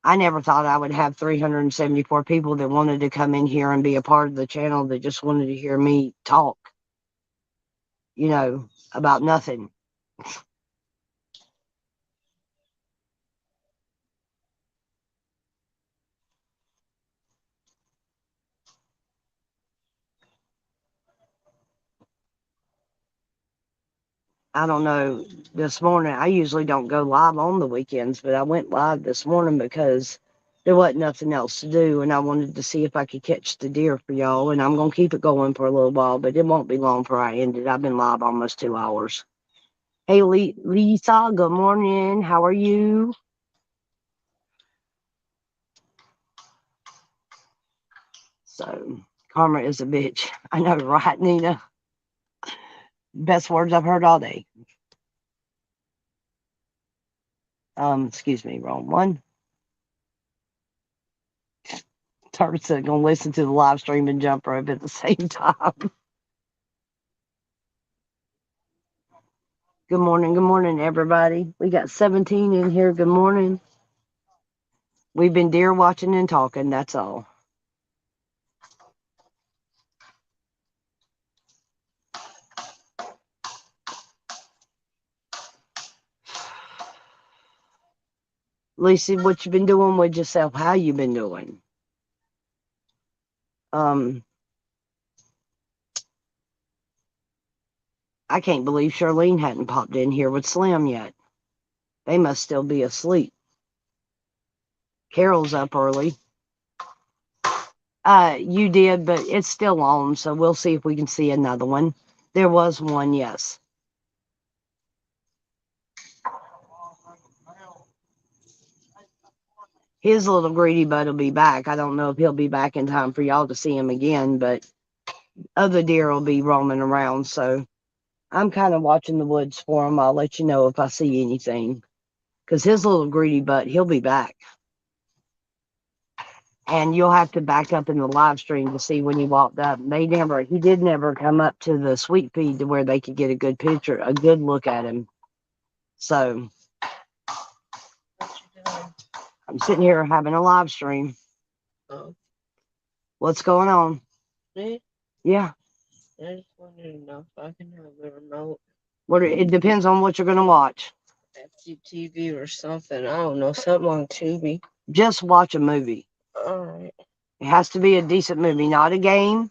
I never thought I would have 374 people that wanted to come in here and be a part of the channel that just wanted to hear me talk, about nothing. I don't know. This morning, I usually don't go live on the weekends, but I went live this morning because there wasn't nothing else to do, and I wanted to see if I could catch the deer for y'all. And I'm gonna keep it going for a little while, but it won't be long before I end it. I've been live almost 2 hours. Hey, Lisa, good morning. How are you? So, karma is a bitch. I know, right, Nina? Best words I've heard all day. Excuse me, wrong one. Turt's gonna listen to the live stream and jump rope at the same time. Good morning, everybody. We got 17 in here. Good morning. We've been deer watching and talking, that's all. Lucy, what you been doing with yourself? How you been doing? I can't believe Charlene hadn't popped in here with Slim yet. They must still be asleep. Carol's up early. You did, but it's still on, so we'll see if we can see another one. There was one, yes. His little greedy bud will be back. I don't know if he'll be back in time for y'all to see him again, but other deer will be roaming around, so I'm kind of watching the woods for him. I'll let you know if I see anything. Because his little greedy butt, he'll be back. And you'll have to back up in the live stream to see when he walked up. He did never come up to the sweet feed to where they could get a good picture, a good look at him. So I'm sitting here having a live stream. Oh. What's going on? Me? Yeah. I just wanted to know if I can have the remote. It depends on what you're going to watch. FGTV or something. I don't know. Something on Tubi. Just watch a movie. Alright. It has to be a decent movie, not a game.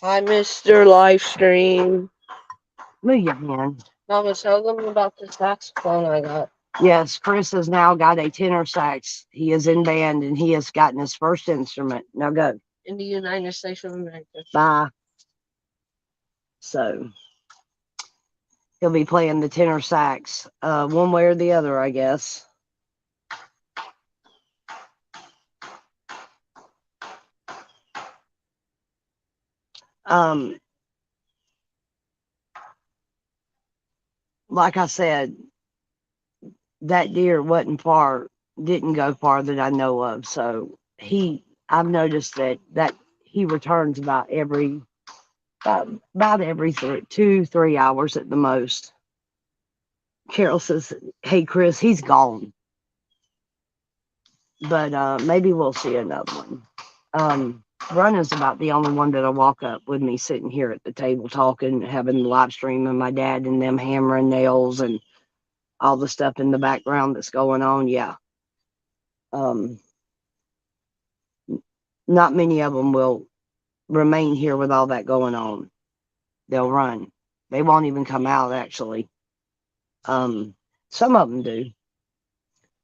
Hi, Mr. Livestream. Move your hand. Mama, tell them about the saxophone I got. Yes, Chris has now got a tenor sax. He is in band and he has gotten his first instrument. Now go. In the United States of America. Bye. So he'll be playing the tenor sax, one way or the other, I guess. Like I said, that deer didn't go far that I know of. So I've noticed that he returns about every 2-3 hours at the most. Carol says, "Hey Chris, he's gone, but maybe we'll see another one." Brennan's about the only one that'll walk up with me sitting here at the table talking, having the live stream, and my dad and them hammering nails and all the stuff in the background that's going on. Yeah. Not many of them will remain here with all that going on. They'll run. They won't even come out, actually. Some of them do.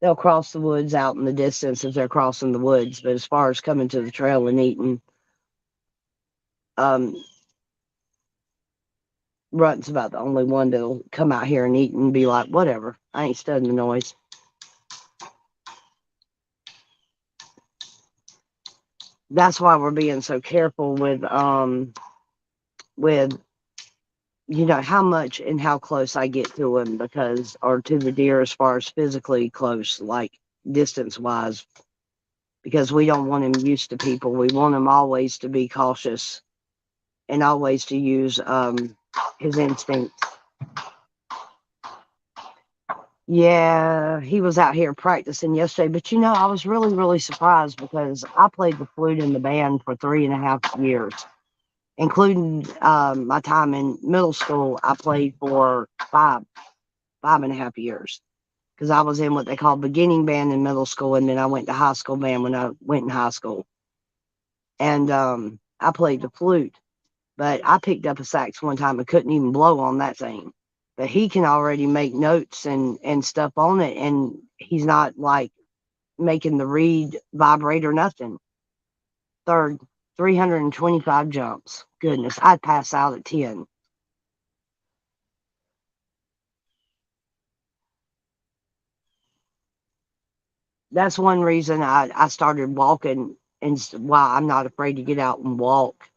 They'll cross the woods out in the distance if they're crossing the woods, but as far as coming to the trail and eating, Runt's about the only one that'll come out here and eat and be like, whatever, I ain't studying the noise. That's why we're being so careful with how much and how close I get to him or to the deer as far as physically close, like distance wise, because we don't want him used to people. We want him always to be cautious and always to use his instincts. Yeah, he was out here practicing yesterday, but I was really, really surprised because I played the flute in the band for 3.5 years, including my time in middle school. I played for 5.5 years because I was in what they call beginning band in middle school, and then I went to high school band when I went in high school. And I played the flute, but I picked up a sax one time and couldn't even blow on that thing. but he can already make notes and stuff on it, and he's not like making the reed vibrate or nothing. Third, 325 jumps. Goodness, I'd pass out at 10. That's one reason I started walking, and why I'm not afraid to get out and walk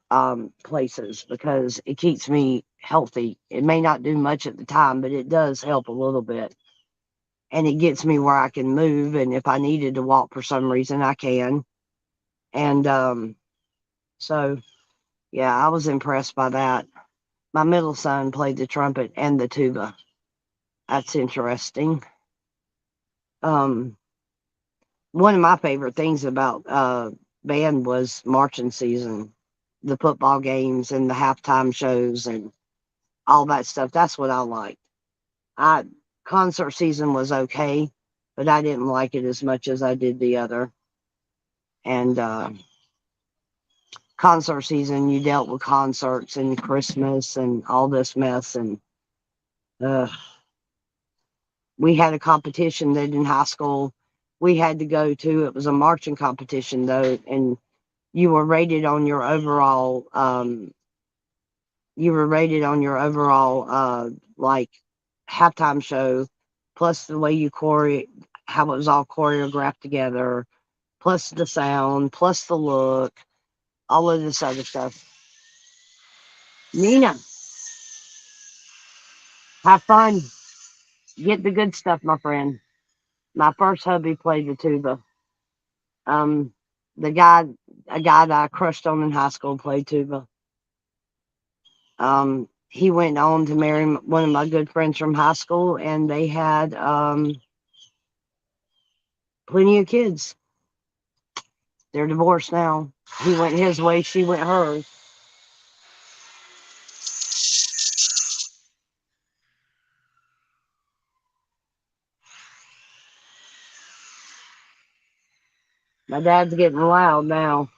places, because it keeps me healthy. It may not do much at the time, but it does help a little bit. And it gets me where I can move. And if I needed to walk for some reason, I can. And so, yeah, I was impressed by that. My middle son played the trumpet and the tuba. That's interesting. Um, One of my favorite things about band was marching season, the football games and the halftime shows and all that stuff. That's what I liked. I Concert season was okay, but I didn't like it as much as I did the other. And concert season, you dealt with concerts and Christmas and all this mess. And uh, we had a competition that in high school we had to go to. It was a marching competition though, and you were rated on your overall like halftime show, plus the way you how it was all choreographed together, plus the sound, plus the look, all of this other stuff. Nina, have fun. Get the good stuff, my friend. My first hubby played the tuba. Um, the guy, a guy that I crushed on in high school, played tuba. He went on to marry one of my good friends from high school, and they had plenty of kids. They're divorced now. He went his way, she went hers. My dad's getting loud now.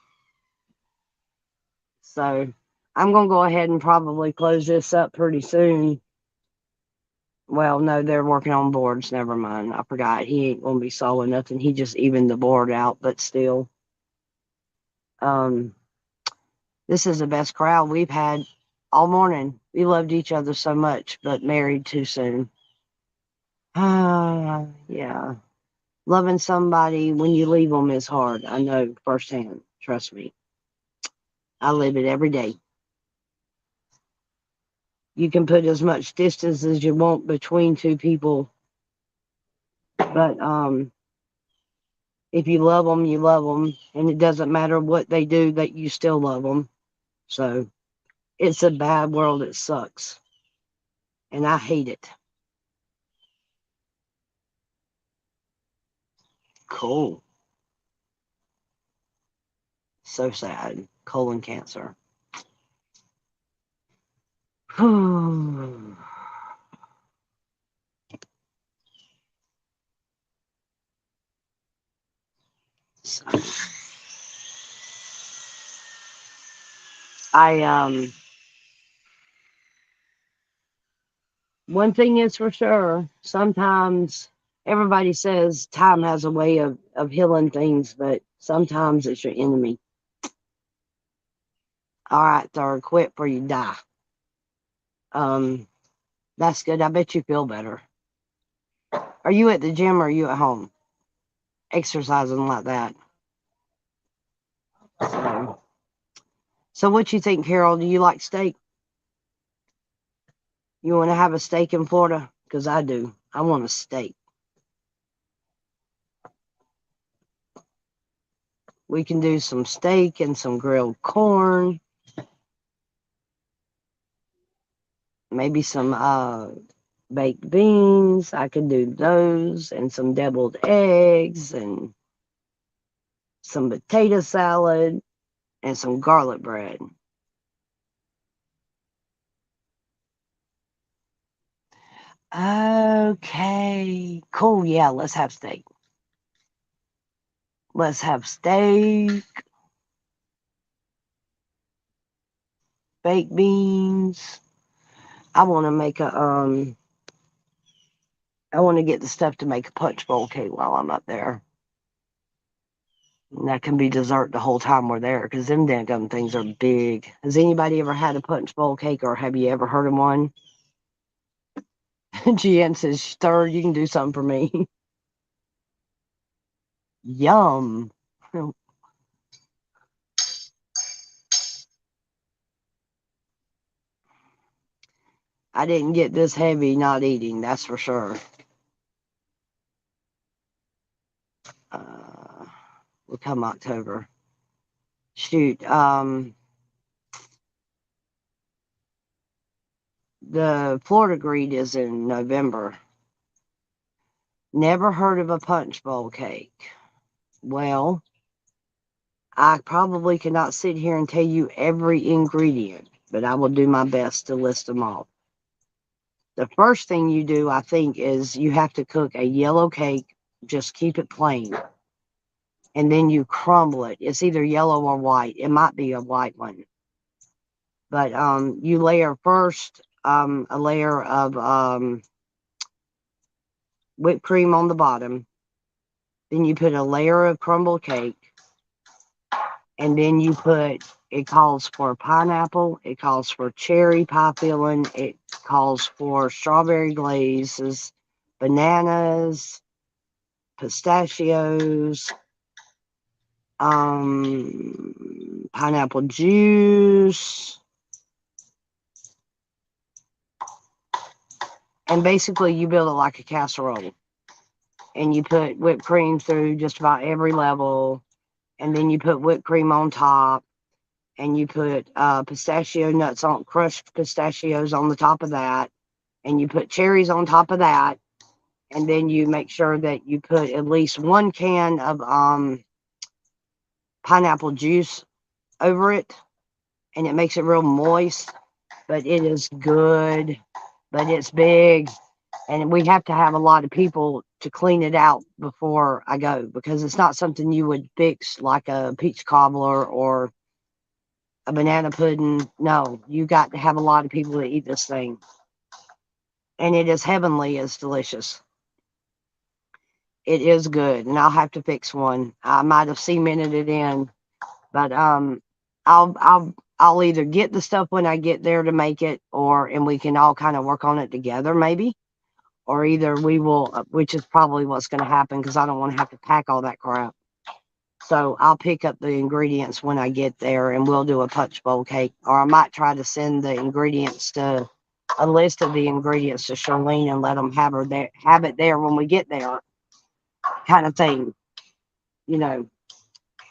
So I'm going to go ahead and probably close this up pretty soon. Well, no, they're working on boards. Never mind. I forgot. He ain't going to be sawing nothing. He just evened the board out, but still. Um, this is the best crowd we've had all morning. We loved each other so much, but married too soon. Yeah. Loving somebody when you leave them is hard. I know firsthand. Trust me. I live it every day. You can put as much distance as you want between two people, but if you love them, you love them, and it doesn't matter what they do, that you still love them. So it's a bad world. It sucks, and I hate it. Cool. So sad. Colon cancer. So, I one thing is for sure. Sometimes everybody says time has a way of healing things, but sometimes it's your enemy. All right, third, quit before you die. Um, that's good. I bet you feel better. Are you at the gym or are you at home exercising like that? So, so what you think, Carol? Do you like steak? You want to have a steak in Florida? Because I do. I want a steak. We can do some steak and some grilled corn. Maybe some baked beans. I could do those, and some deviled eggs and some potato salad and some garlic bread. Okay, cool. Yeah, let's have steak. Let's have steak, baked beans. I want to make a I want to get the stuff to make a punch bowl cake while I'm up there. And that can be dessert the whole time we're there because them damn things are big. Has anybody ever had a punch bowl cake or have you ever heard of one? Jen says, "Third, you can do something for me." Yum. I didn't get this heavy not eating, that's for sure. Will come October. Shoot. The Florida Greed is in November. Never heard of a punch bowl cake. Well, I probably cannot sit here and tell you every ingredient, but I will do my best to list them all. The first thing you do, I think, is you have to cook a yellow cake. Just keep it plain. And then you crumble it. It's either yellow or white. It might be a white one. But you layer first a layer of whipped cream on the bottom. Then you put a layer of crumbled cake. And then you put, it calls for pineapple. It calls for cherry pie filling. It calls for strawberry glazes, bananas, pistachios, pineapple juice. And basically you build it like a casserole. And you put whipped cream through just about every level. And then you put whipped cream on top. And you put pistachio nuts on, crushed pistachios on the top of that. And you put cherries on top of that. And then you make sure that you put at least 1 can of pineapple juice over it. And it makes it real moist. But it is good. But it's big. And we have to have a lot of people to clean it out before I go. Because it's not something you would fix like a peach cobbler or a banana pudding. No, you got to have a lot of people to eat this thing. And it is heavenly. It's delicious. It is good. And I'll have to fix one. I might have cemented it in. But I'll either get the stuff when I get there to make it, and we can all kind of work on it together maybe. Or either we will, which is probably what's going to happen because I don't want to have to pack all that crap. So I'll pick up the ingredients when I get there and we'll do a punch bowl cake. Or I might try to send the ingredients to a list of the ingredients to Charlene and let them have it there when we get there, kind of thing, you know.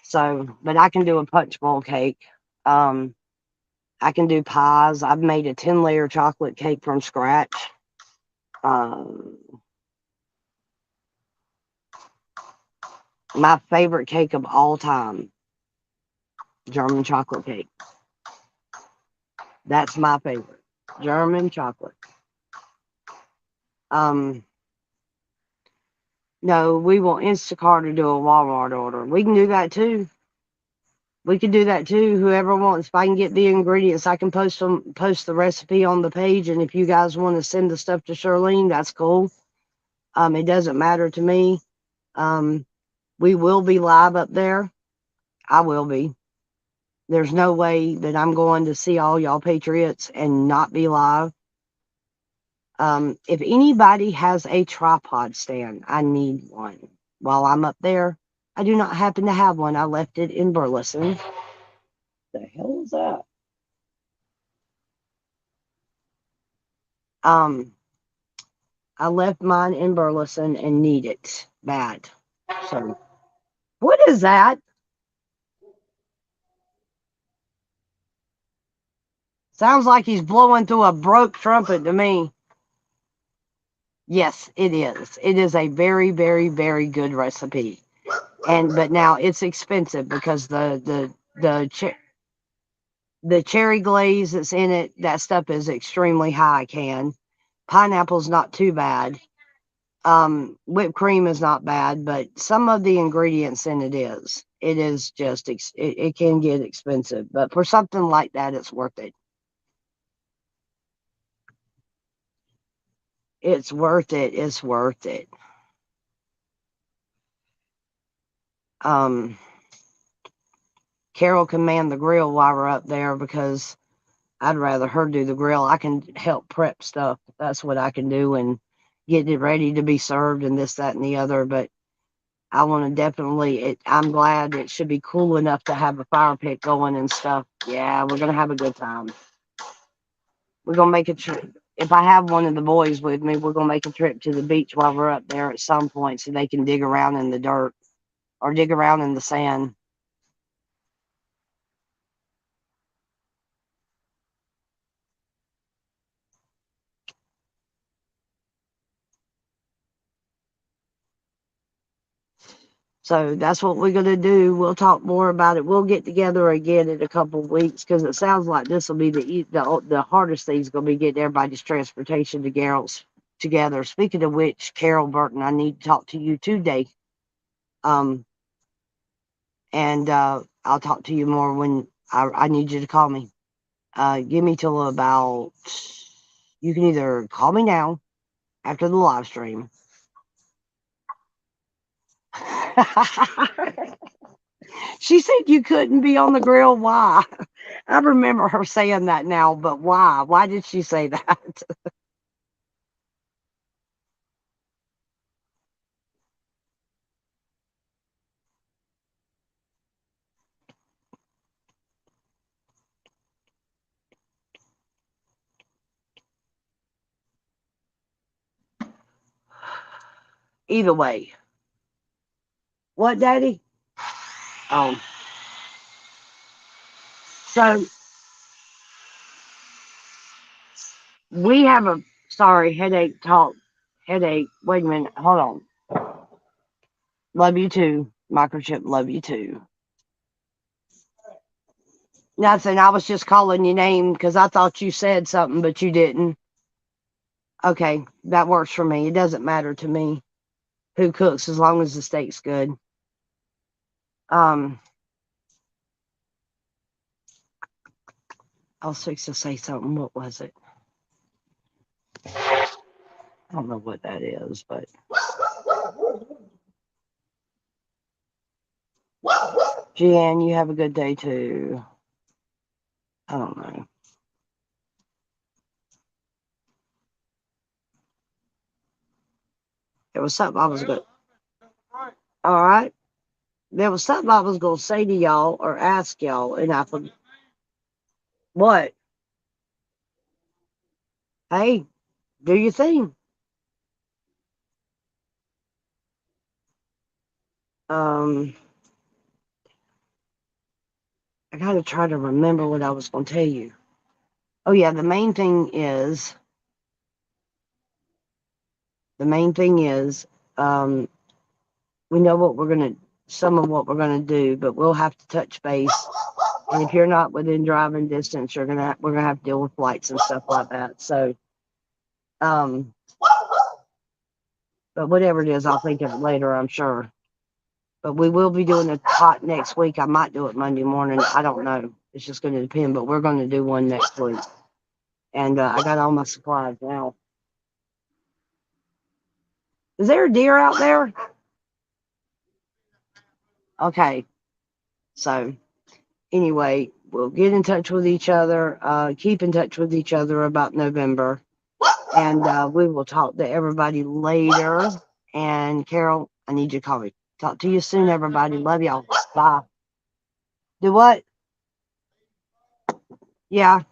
So, but I can do a punch bowl cake. I can do pies. I've made a 10-layer chocolate cake from scratch. My favorite cake of all time, German chocolate cake. That's my favorite, German chocolate. No, we will Instacart or do a Walmart order. We can do that too. We can do that too. Whoever wants, if I can get the ingredients, I can post the recipe on the page. And if you guys want to send the stuff to Charlene, that's cool. It doesn't matter to me. We will be live up there. I will be. There's no way that I'm going to see all y'all patriots and not be live. If anybody has a tripod stand, I need one while I'm up there. I do not happen to have one. I left it in Burleson. The hell is that? I left mine in Burleson and need it bad. So, what is that? Sounds like he's blowing through a broke trumpet to me. Yes, it is. It is a very, very, very good recipe. But now it's expensive because the cherry glaze that's in it, that stuff is extremely high. Pineapple's not too bad. Whipped cream is not bad, but some of the ingredients in it is. It is just, it can get expensive. But for something like that, it's worth it. It's worth it. It's worth it. Carol can man the grill while we're up there because I'd rather her do the grill. I can help prep stuff. That's what I can do and get it ready to be served and this, that, and the other. But I want to definitely, I'm glad it should be cool enough to have a fire pit going and stuff. Yeah, we're going to have a good time. We're going to make a trip. If I have one of the boys with me, we're going to make a trip to the beach while we're up there at some point so they can dig around in the dirt or dig around in the sand. So that's what we're going to do. We'll talk more about it. We'll get together again in a couple of weeks because it sounds like this will be the hardest thing is going to be getting everybody's transportation together. Speaking of which, Carol Burton, I need to talk to you today. And I'll talk to you more when I need you to call me. Give me till about, you can either call me now after the live stream. She said you couldn't be on the grill. Why? I remember her saying that now, but why? Why did she say that? Either way. What, Daddy? Oh. So we have a, sorry, headache talk. Headache. Wait a minute. Hold on. Love you too. Microchip, love you too. Nothing. I was just calling your name because I thought you said something, but you didn't. Okay, that works for me. It doesn't matter to me who cooks as long as the steak's good. I was fixed to say something. What was it? I don't know what that is, but Jan, you have a good day too. I don't know. There was something I was going. All right. There was something I was going to say to y'all or ask y'all, and I forgot. What? Hey, do your thing. I gotta try to remember what I was going to tell you. Oh yeah, the main thing is, we know what we're gonna, some of what we're gonna do, but we'll have to touch base. And if you're not within driving distance, we're gonna have to deal with flights and stuff like that. So, but whatever it is, I'll think of it later, I'm sure. But we will be doing a talk next week. I might do it Monday morning. I don't know. It's just going to depend, but we're going to do one next week. And I got all my supplies now. Is there a deer out there? Okay. So anyway, we'll get in touch with each other, keep in touch with each other about November. And we will talk to everybody later. And Carol, I need you to call me. Talk to you soon, everybody. Love y'all. Bye. Do what? Yeah.